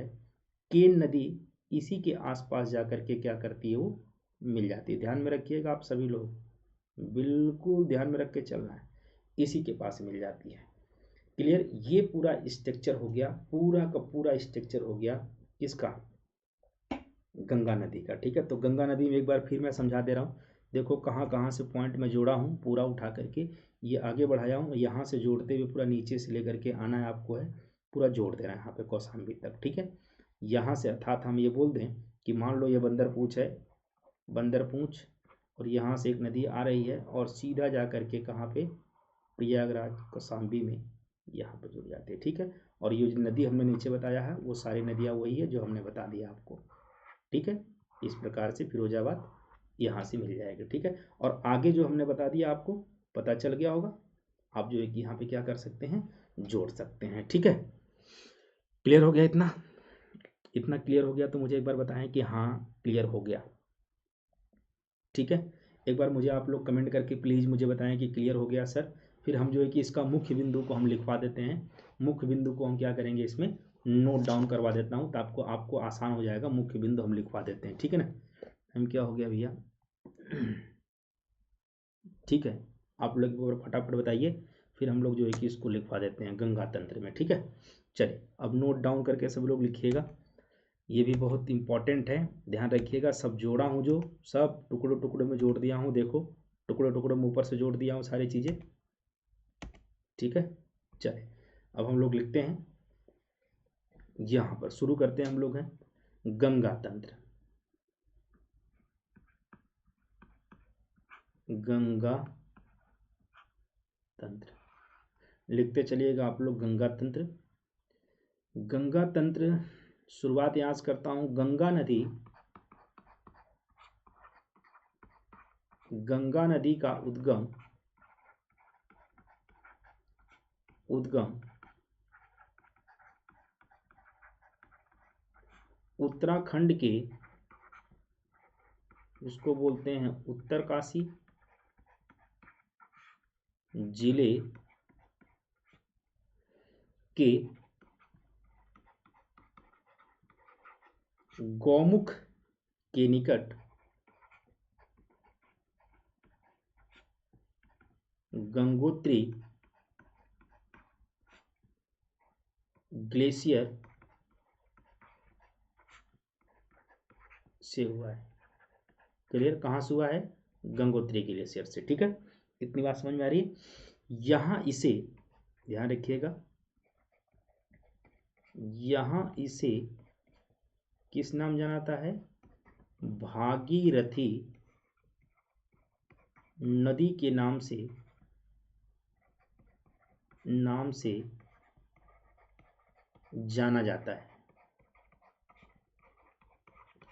केन नदी इसी के आसपास जाकर के क्या करती है, वो मिल जाती है। ध्यान में रखिएगा आप सभी लोग, बिल्कुल ध्यान में रख के चलना है, इसी के पास मिल जाती है। क्लियर। ये पूरा स्ट्रक्चर हो गया, पूरा का पूरा स्ट्रक्चर हो गया किसका, गंगा नदी का। ठीक है, तो गंगा नदी में एक बार फिर मैं समझा दे रहा हूँ। देखो कहाँ कहाँ से पॉइंट मैं जोड़ा हूँ, पूरा उठा करके ये आगे बढ़ाया हूँ। यहाँ से जोड़ते हुए पूरा नीचे से लेकर के आना है आपको, है पूरा जोड़ देना है यहाँ पे कौशाम्बी तक। ठीक है, यहाँ से अर्थात हम ये बोल दें कि मान लो ये बंदर पूंछ है, बंदर पूंछ, और यहाँ से एक नदी आ रही है और सीधा जा करके कहाँ पे, प्रयागराज कौशाम्बी में यहाँ पे जुड़ जाती है। ठीक है, और ये जो नदी हमने नीचे बताया है वो सारी नदियाँ वही है जो हमने बता दिया आपको। ठीक है, इस प्रकार से फिरोजाबाद यहाँ से मिल जाएगा। ठीक है, और आगे जो हमने बता दिया आपको पता चल गया होगा, आप जो है कि यहाँ पे क्या कर सकते हैं, जोड़ सकते हैं। ठीक है, क्लियर हो गया इतना, इतना क्लियर हो गया तो मुझे एक बार बताएं कि हाँ क्लियर हो गया। ठीक है, एक बार मुझे आप लोग कमेंट करके प्लीज़ मुझे बताएं कि क्लियर हो गया सर। फिर हम जो है कि इसका मुख्य बिंदु को हम लिखवा देते हैं। मुख्य बिंदु को हम क्या करेंगे, इसमें नोट डाउन करवा देता हूँ तो आपको आसान हो जाएगा। मुख्य बिंदु हम लिखवा देते हैं, ठीक है ना। हम क्या हो गया भैया, ठीक है, आप लोग एक बार फटाफट बताइए, फिर हम लोग जो है कि इसको लिखवा देते हैं गंगा तंत्र में। ठीक है, चलिए अब नोट डाउन करके सब लोग लिखिएगा, ये भी बहुत इंपॉर्टेंट है, ध्यान रखिएगा। सब जोड़ा हूँ, जो सब टुकड़े टुकड़े में जोड़ दिया हूँ, देखो टुकड़े टुकड़े में ऊपर से जोड़ दिया हूँ सारी चीज़ें। ठीक है, चलिए अब हम लोग लिखते हैं, यहाँ पर शुरू करते हैं हम लोग हैं गंगा तंत्र। गंगा तंत्र लिखते चलिएगा आप लोग, गंगा तंत्र। गंगा तंत्र शुरुआत यहाँ से करता हूँ। गंगा नदी, गंगा नदी का उद्गम उत्तराखंड के, उसको बोलते हैं उत्तरकाशी जिले के गौमुख के निकट गंगोत्री ग्लेशियर से हुआ है। क्लियर, कहाँ से हुआ है, गंगोत्री ग्लेशियर से। ठीक है, इतनी बात समझ में आ रही है। यहाँ इसे ध्यान रखिएगा, यहाँ इसे किस नाम जाना जाता है, भागीरथी नदी के नाम से जाना जाता है।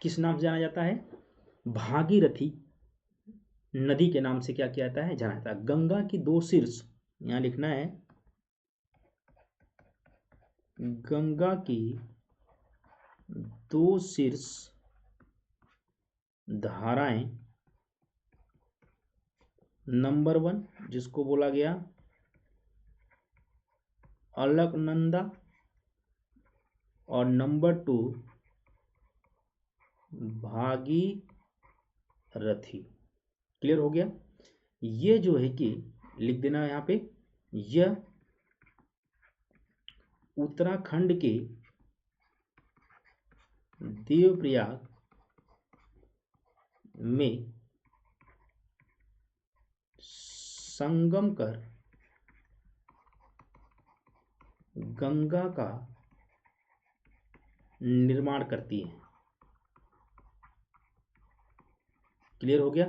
किस नाम से जाना जाता है, भागीरथी नदी के नाम से क्या किया जाता है, जाना जाता है। गंगा की 2 शीर्ष, यहाँ लिखना है, गंगा की 2 शीर्ष धाराएं, नंबर 1 जिसको बोला गया अलकनंदा, और नंबर 2 भागीरथी। क्लियर हो गया। ये जो है कि लिख देना यहाँ पे, यह उत्तराखंड के देवप्रयाग में संगम कर गंगा का निर्माण करती है। क्लियर हो गया,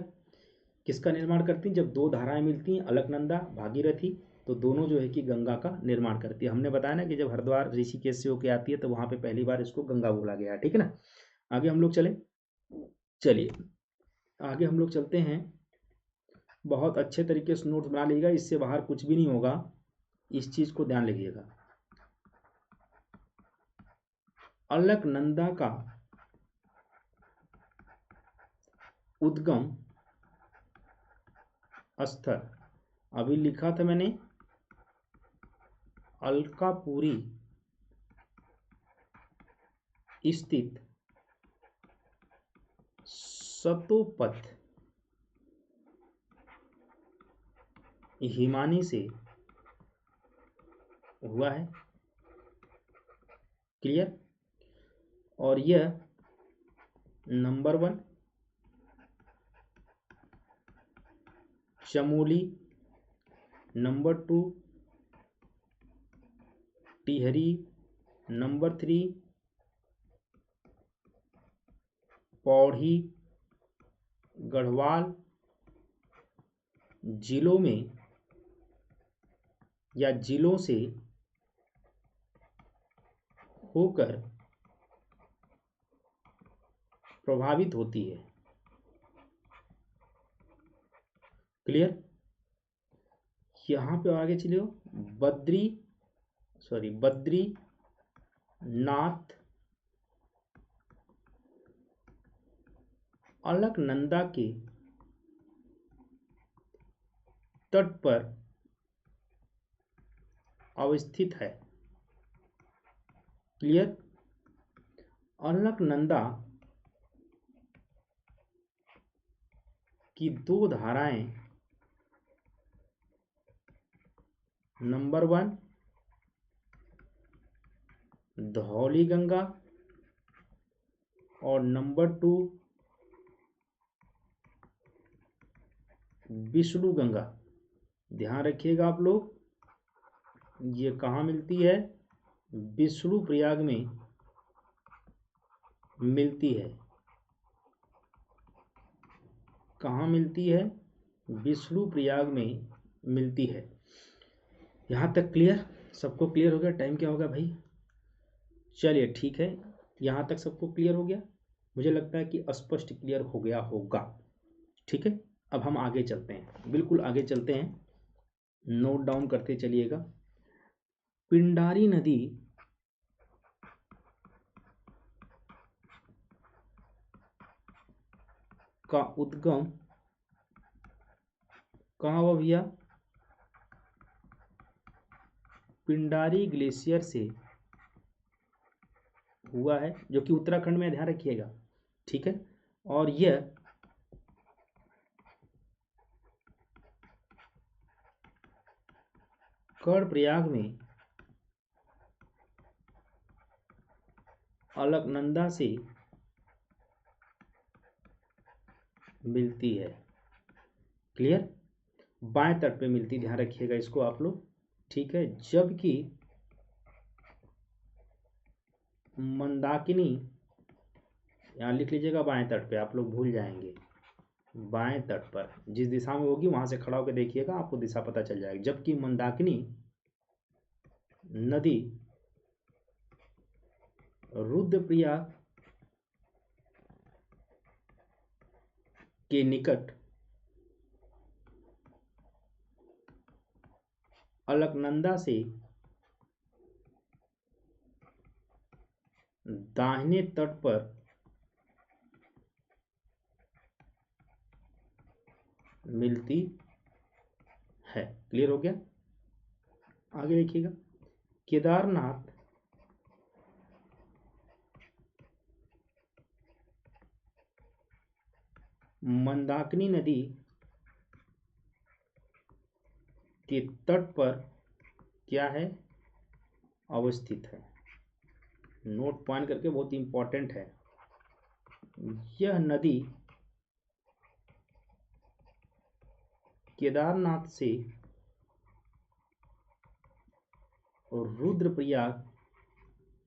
किसका निर्माण करती हैं, जब 2 धाराएं मिलती हैं अलकनंदा भागीरथी, तो दोनों जो है कि गंगा का निर्माण करती है। हमने बताया ना कि जब हरिद्वार ऋषिकेश से होके आती है तो वहां पे पहली बार इसको गंगा बोला गया। ठीक है ना, आगे हम लोग चले, चलिए आगे हम लोग चलते हैं। बहुत अच्छे तरीके से नोट्स बना लीजिएगा, इससे बाहर कुछ भी नहीं होगा, इस चीज को ध्यान रखिएगा। अलकनंदा का उद्गम स्थल, अभी लिखा था मैंने अलकापुरी स्थित सतोपथ हिमानी से हुआ है। क्लियर? और यह number 1 Chamoli, number 2 Tehri, number 3 Pauri, Garhwal जिलों में या जिलों से होकर प्रभावित होती है। क्लियर? यहां पे आगे चलियो, बद्रीनाथ अलकनंदा के तट पर अवस्थित है। क्लियर? अलकनंदा की 2 धाराएं, नंबर 1 धौली गंगा और नंबर 2 विष्णु गंगा। ध्यान रखिएगा आप लोग, ये कहाँ मिलती है? विष्णु प्रयाग में मिलती है। कहाँ मिलती है? विष्णु प्रयाग में मिलती है। यहाँ तक क्लियर? सबको क्लियर हो गया? टाइम क्या होगा भाई? चलिए ठीक है, यहाँ तक सबको क्लियर हो गया। मुझे लगता है कि स्पष्ट क्लियर हो गया होगा। ठीक है, अब हम आगे चलते हैं, बिल्कुल आगे चलते हैं, नोट डाउन करते चलिएगा। पिंडारी नदी का उद्गम कहाँ हुआ भैया? पिंडारी ग्लेशियर से हुआ है, जो कि उत्तराखंड में, ध्यान रखिएगा। ठीक है, और यह कर्णप्रयाग में अलकनंदा से मिलती है। क्लियर? बाएं तट पे मिलती, ध्यान रखिएगा इसको आप लोग। ठीक है, जबकि मंदाकिनी, यहाँ लिख लीजिएगा बाएं तट पे, आप लोग भूल जाएंगे। बाएं तट पर जिस दिशा में होगी वहां से खड़ा होकर देखिएगा, आपको दिशा पता चल जाएगी। जबकि मंदाकिनी नदी रुद्रप्रयाग के निकट अलकनंदा से दाहिने तट पर मिलती है। क्लियर हो गया? आगे देखिएगा, केदारनाथ मंदाकिनी नदी के तट पर क्या है? अवस्थित है। नोट पॉइंट करके, बहुत इंपॉर्टेंट है। यह नदी केदारनाथ से और रुद्रप्रयाग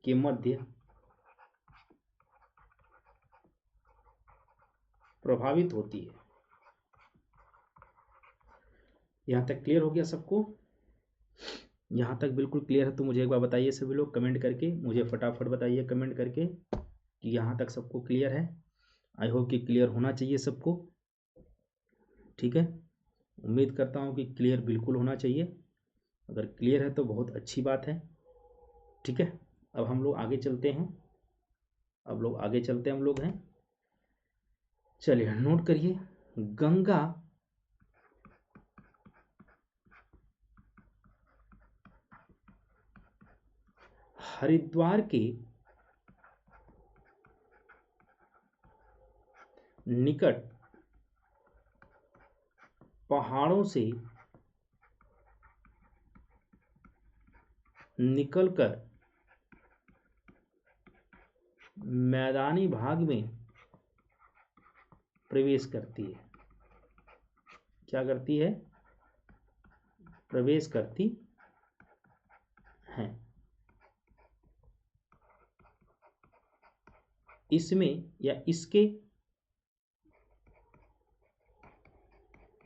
के मध्य प्रभावित होती है। यहां तक क्लियर हो गया सबको? यहां तक बिल्कुल क्लियर है तो मुझे एक बार बताइए सभी लोग, कमेंट करके मुझे फटाफट बताइए, कमेंट करके कि यहां तक सबको क्लियर है। आई होप कि क्लियर होना चाहिए सबको। ठीक है, उम्मीद करता हूँ कि क्लियर बिल्कुल होना चाहिए। अगर क्लियर है तो बहुत अच्छी बात है। ठीक है, अब हम लोग आगे चलते हैं। हम लोग हैं, चलिए नोट करिए। गंगा हरिद्वार के निकट पहाड़ों से निकलकर मैदानी भाग में प्रवेश करती है। क्या करती है? प्रवेश करती है। इसमें या इसके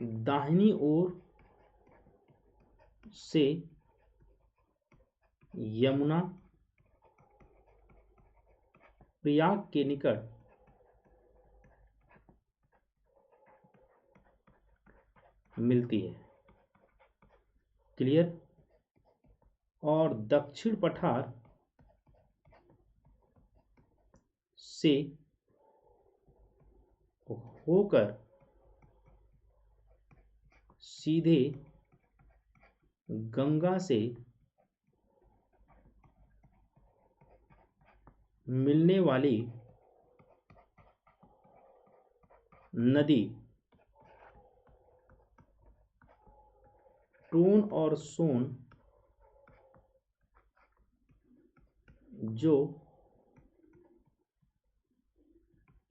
दाहिनी ओर से यमुना प्रयाग के निकट मिलती है। क्लियर? और दक्षिण पठार से होकर सीधे गंगा से मिलने वाली नदी टोन और सोन जो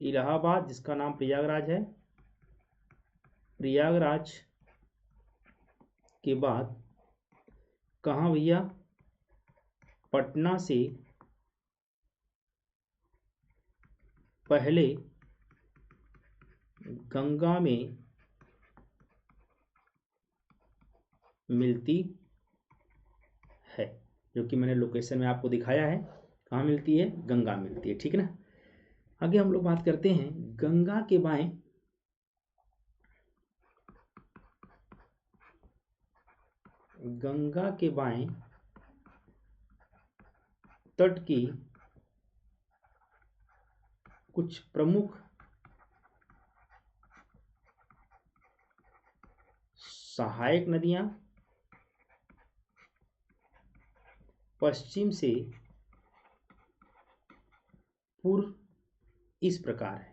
इलाहाबाद, जिसका नाम प्रयागराज है, प्रयागराज के बाद कहाँ भैया? पटना से पहले गंगा में मिलती है, जो कि मैंने लोकेशन में आपको दिखाया है। कहाँ मिलती है? गंगा मिलती है। ठीक है ना? आगे हम लोग बात करते हैं गंगा के बाएं तट की कुछ प्रमुख सहायक नदियां पश्चिम से पूर्व इस प्रकार है।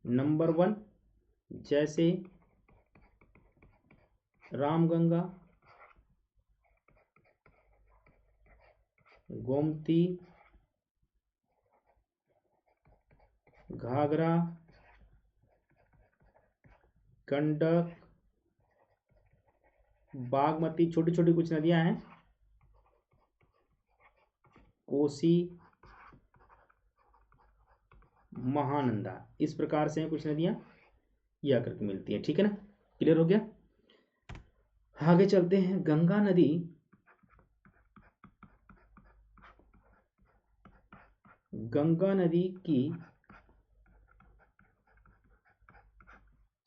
नंबर 1, जैसे रामगंगा, गोमती, घाघरा, गंडक, बागमती, छोटी छोटी कुछ नदियां हैं, कोसी, महानंदा, इस प्रकार से हैं कुछ नदियां, ये आकर के मिलती हैं। ठीक है ना? क्लियर हो गया? आगे चलते हैं। गंगा नदी की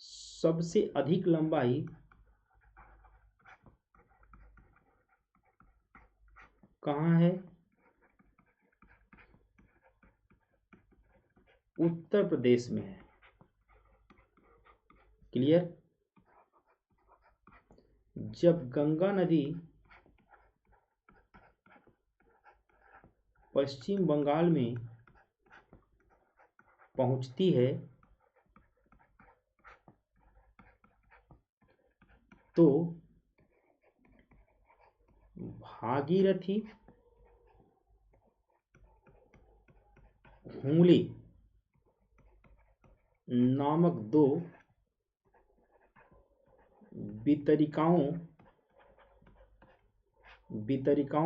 सबसे अधिक लंबाई कहाँ है? उत्तर प्रदेश में है। क्लियर? जब गंगा नदी पश्चिम बंगाल में पहुंचती है तो भागीरथी, हुगली नामक दो वितरिकाओं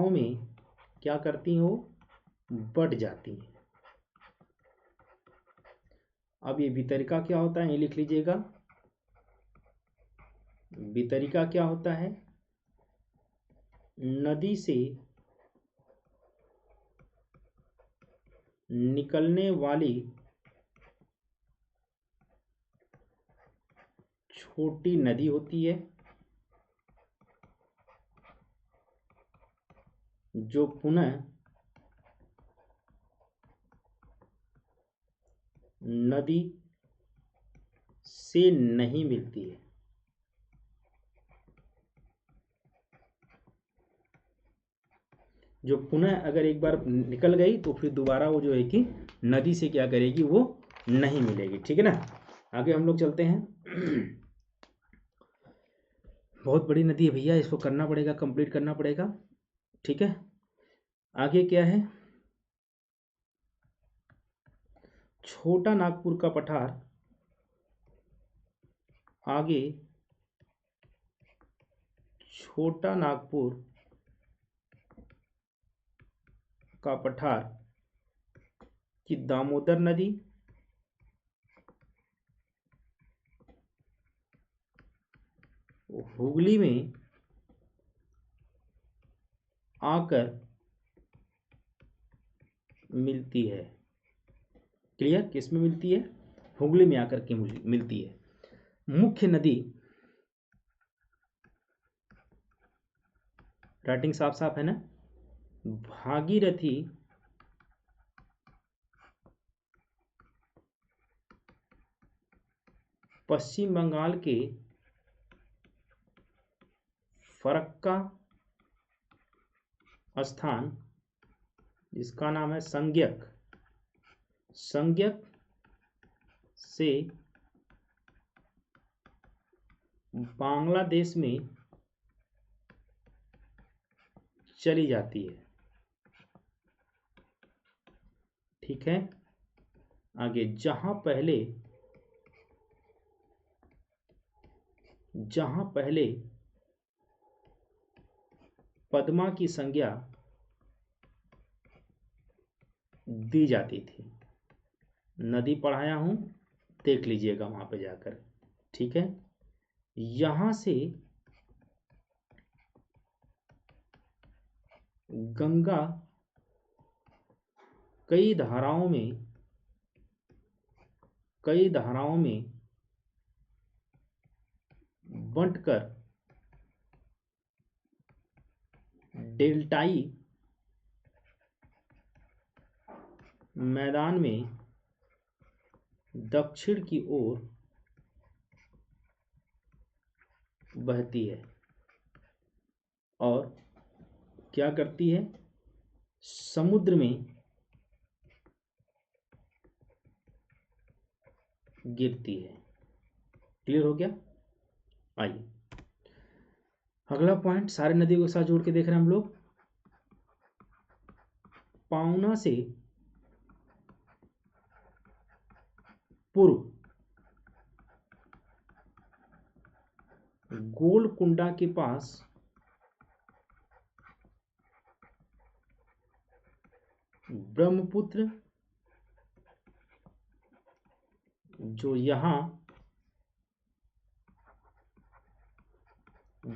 में क्या करती हो? बढ़ जाती है। अब ये वितरिका क्या होता है, ये लिख लीजिएगा। वितरिका क्या होता है? नदी से निकलने वाली छोटी नदी होती है जो पुनः नदी से नहीं मिलती है। जो पुनः अगर एक बार निकल गई तो फिर दोबारा वो जो है कि नदी से क्या करेगी, वो नहीं मिलेगी। ठीक है ना। आगे हम लोग चलते हैं। बहुत बड़ी नदी है भैया, इसको करना पड़ेगा, कंप्लीट करना पड़ेगा। ठीक है, आगे क्या है? छोटा नागपुर का पठार आगे छोटा नागपुर का पठार कि दामोदर नदी हुगली में आकर मिलती है। क्लियर? किस में मिलती है? हुगली में आकर के मिलती है। मुख्य नदी, राइटिंग साफ साफ है ना? भागीरथी पश्चिम बंगाल के फरक्का स्थान जिसका नाम है संज्ञक से बांग्लादेश में चली जाती है। ठीक है, आगे जहां पहले पद्मा की संज्ञा दी जाती थी। नदी पढ़ाया हूं, देख लीजिएगा वहां पे जाकर। ठीक है, यहां से गंगा कई धाराओं में बंटकर डेल्टाई मैदान में दक्षिण की ओर बहती है और क्या करती है? समुद्र में गिरती है। क्लियर हो गया? आइए अगला पॉइंट, सारे नदियों के साथ जोड़ के देख रहे हैं हम लोग। पाउना से पूर्व गोलकुंडा के पास ब्रह्मपुत्र जो यहां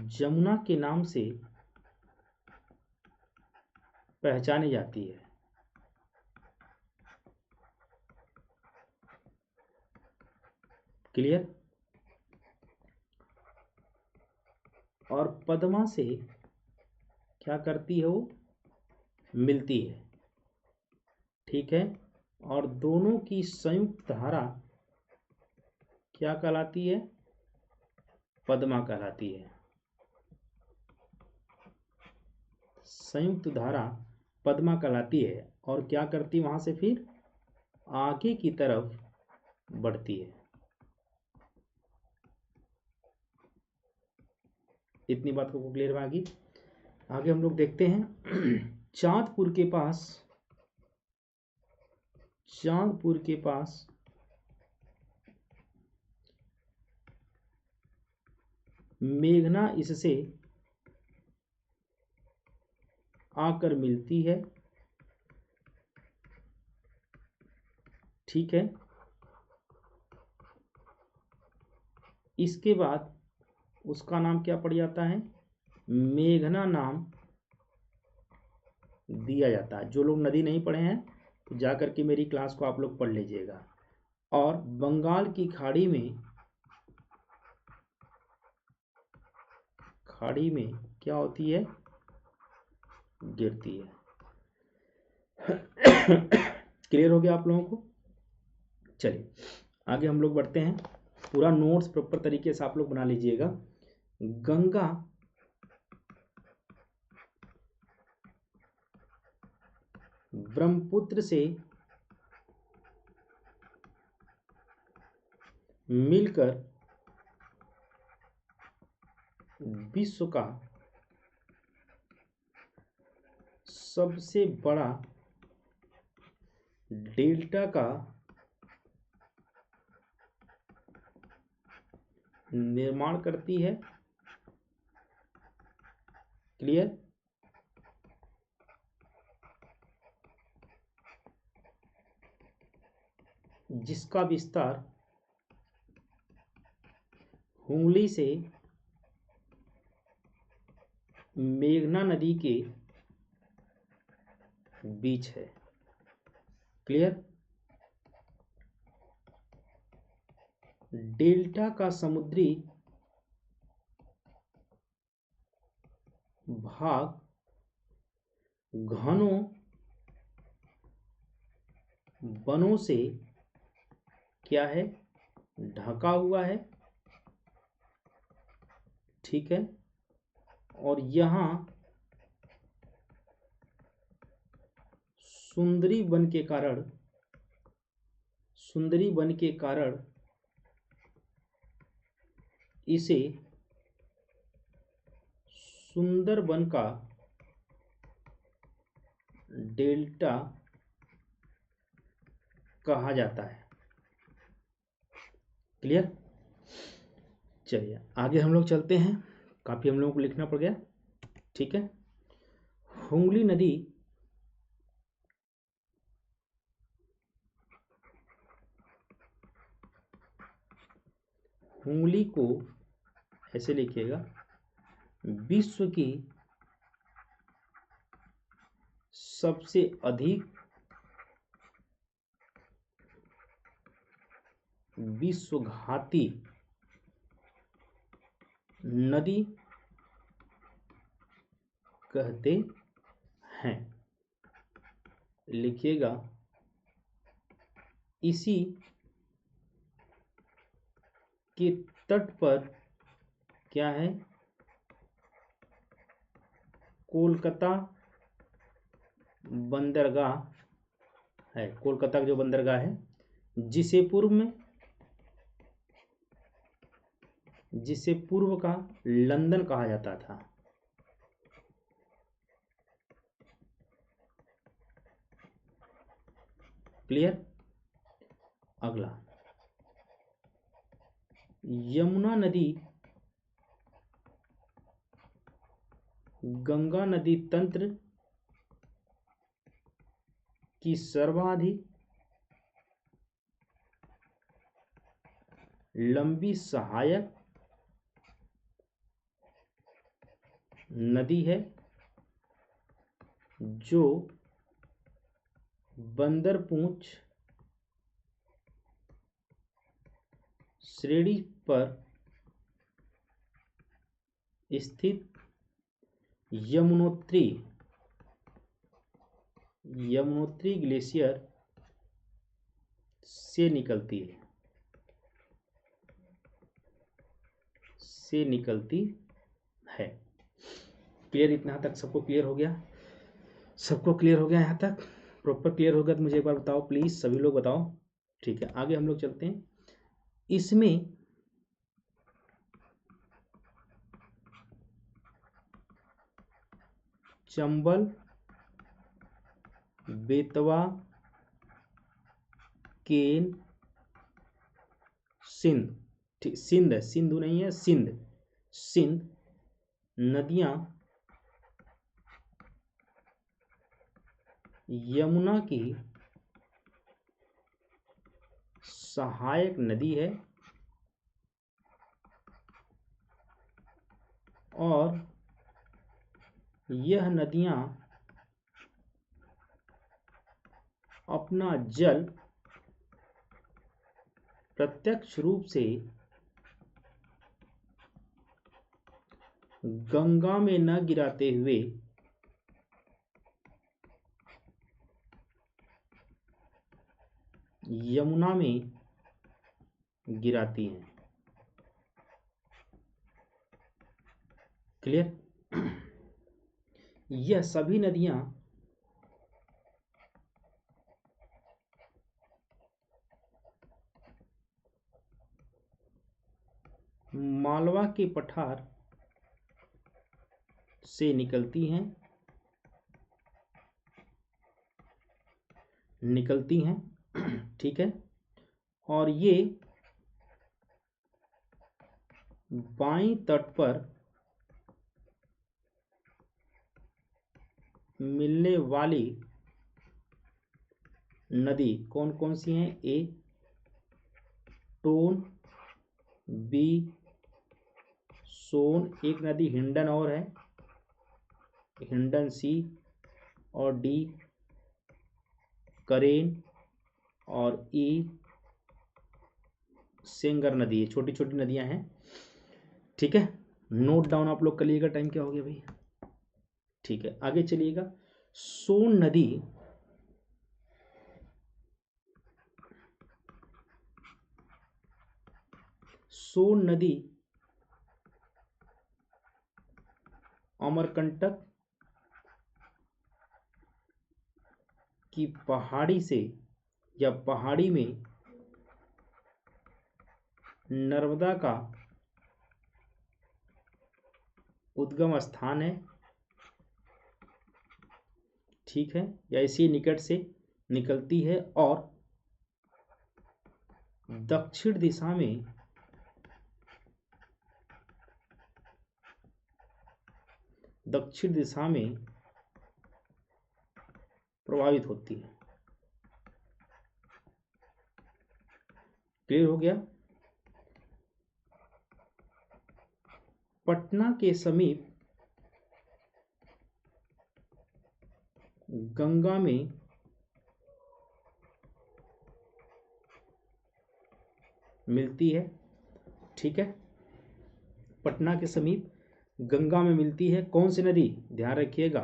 जमुना के नाम से पहचानी जाती है। क्लियर? और पद्मा से क्या करती है? वो मिलती है। ठीक है, और दोनों की संयुक्त धारा क्या कहलाती है? पद्मा कहलाती है। संयुक्त धारा पद्मा कहलाती है और क्या करती है? वहां से फिर आगे की तरफ बढ़ती है। इतनी बात को क्लियर है? आगे हम लोग देखते हैं चांदपुर के पास मेघना इससे आकर मिलती है। ठीक है, इसके बाद उसका नाम क्या पड़ जाता है? मेघना नाम दिया जाता है। जो लोग नदी नहीं पढ़े हैं तो जा करके मेरी क्लास को आप लोग पढ़ लीजिएगा। और बंगाल की खाड़ी में क्या होती है, गिरती है। क्लियर हो गया आप लोगों को? चलिए आगे हम लोग बढ़ते हैं। पूरा नोट्स प्रॉपर तरीके से आप लोग बना लीजिएगा। गंगा ब्रह्मपुत्र से मिलकर विश्व का सबसे बड़ा डेल्टा का निर्माण करती है। क्लियर? जिसका विस्तार हुगली से मेघना नदी के बीच है। क्लियर? डेल्टा का समुद्री भाग घनों वनों से क्या है, ढका हुआ है। ठीक है? और यहाँ सुंदरी वन के कारण इसे सुंदरबन का डेल्टा कहा जाता है। क्लियर? चलिए आगे हम लोग चलते हैं, काफी हम लोगों को लिखना पड़ गया। ठीक है? हुगली नदी हुगली को ऐसे लिखिएगा, विश्व की सबसे अधिक विश्वघाती नदी कहते हैं। लिखिएगा, इसी के तट पर क्या है, कोलकाता बंदरगाह है। कोलकाता का जो बंदरगाह है, जिसे पूर्व का लंदन कहा जाता था। क्लियर? अगला, यमुना नदी गंगा नदी तंत्र की सर्वाधिक लंबी सहायक नदी है, जो बंदरपूंछ श्रेणी पर स्थित यमुनोत्री ग्लेशियर से निकलती है। क्लियर? इतना तक सबको क्लियर हो गया? सबको क्लियर हो गया यहाँ तक? प्रॉपर क्लियर हो गया तो मुझे एक बार बताओ प्लीज, सभी लोग बताओ। ठीक है, आगे हम लोग चलते हैं। इसमें चंबल, बेतवा, केन, सिंध, ठीक, सिंध है, सिंधु नहीं है, सिंध नदियां यमुना की सहायक नदी है, और यह नदियां अपना जल प्रत्यक्ष रूप से गंगा में न गिराते हुए यमुना में गिराती हैं। क्लियर? यह सभी नदियां मालवा के पठार से निकलती हैं, ठीक है, और ये बाईं तट पर मिलने वाली नदी कौन कौन सी हैं? ए टोन, बी सोन, एक नदी हिंडन और है, हिंडन सी, और डी करेन, और ई सेंगर नदी है। छोटी छोटी नदियां हैं, ठीक है। नोट डाउन आप लोग करिएगा। टाइम क्या हो गया भाई? ठीक है, आगे चलिएगा। सोन नदी अमरकंटक की पहाड़ी से या पहाड़ी में नर्मदा का उद्गम स्थान है, ठीक है, या इसी निकट से निकलती है और दक्षिण दिशा में प्रभावित होती है। क्लियर हो गया? पटना के समीप गंगा में मिलती है, ठीक है, पटना के समीप गंगा में मिलती है। कौन सी नदी? ध्यान रखिएगा,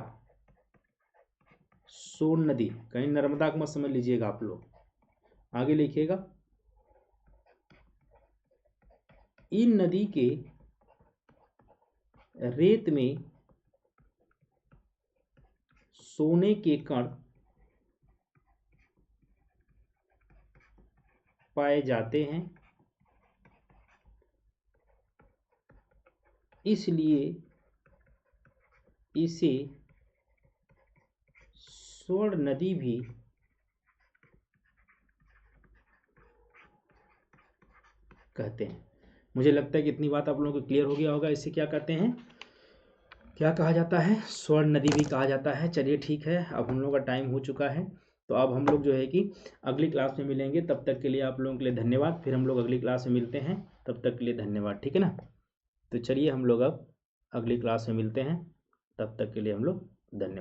सोन नदी। कहीं नर्मदा को मत समझ लीजिएगा आप लोग। आगे लिखिएगा, इन नदी के रेत में सोने के कण पाए जाते हैं, इसलिए इसे स्वर्ण नदी भी कहते हैं। मुझे लगता है कि इतनी बात आप लोगों को क्लियर हो गया होगा। इसे क्या कहते हैं, क्या कहा जाता है? स्वर्ण नदी भी कहा जाता है। चलिए ठीक है, अब हम लोग का टाइम हो चुका है, तो अब हम लोग जो है कि अगली क्लास में मिलेंगे। तब तक के लिए आप लोगों के लिए धन्यवाद। फिर हम लोग अगली क्लास में मिलते हैं, तब तक के लिए धन्यवाद, ठीक है ना। तो चलिए हम लोग अब अगली क्लास में मिलते हैं, तब तक के लिए हम लोग धन्यवाद।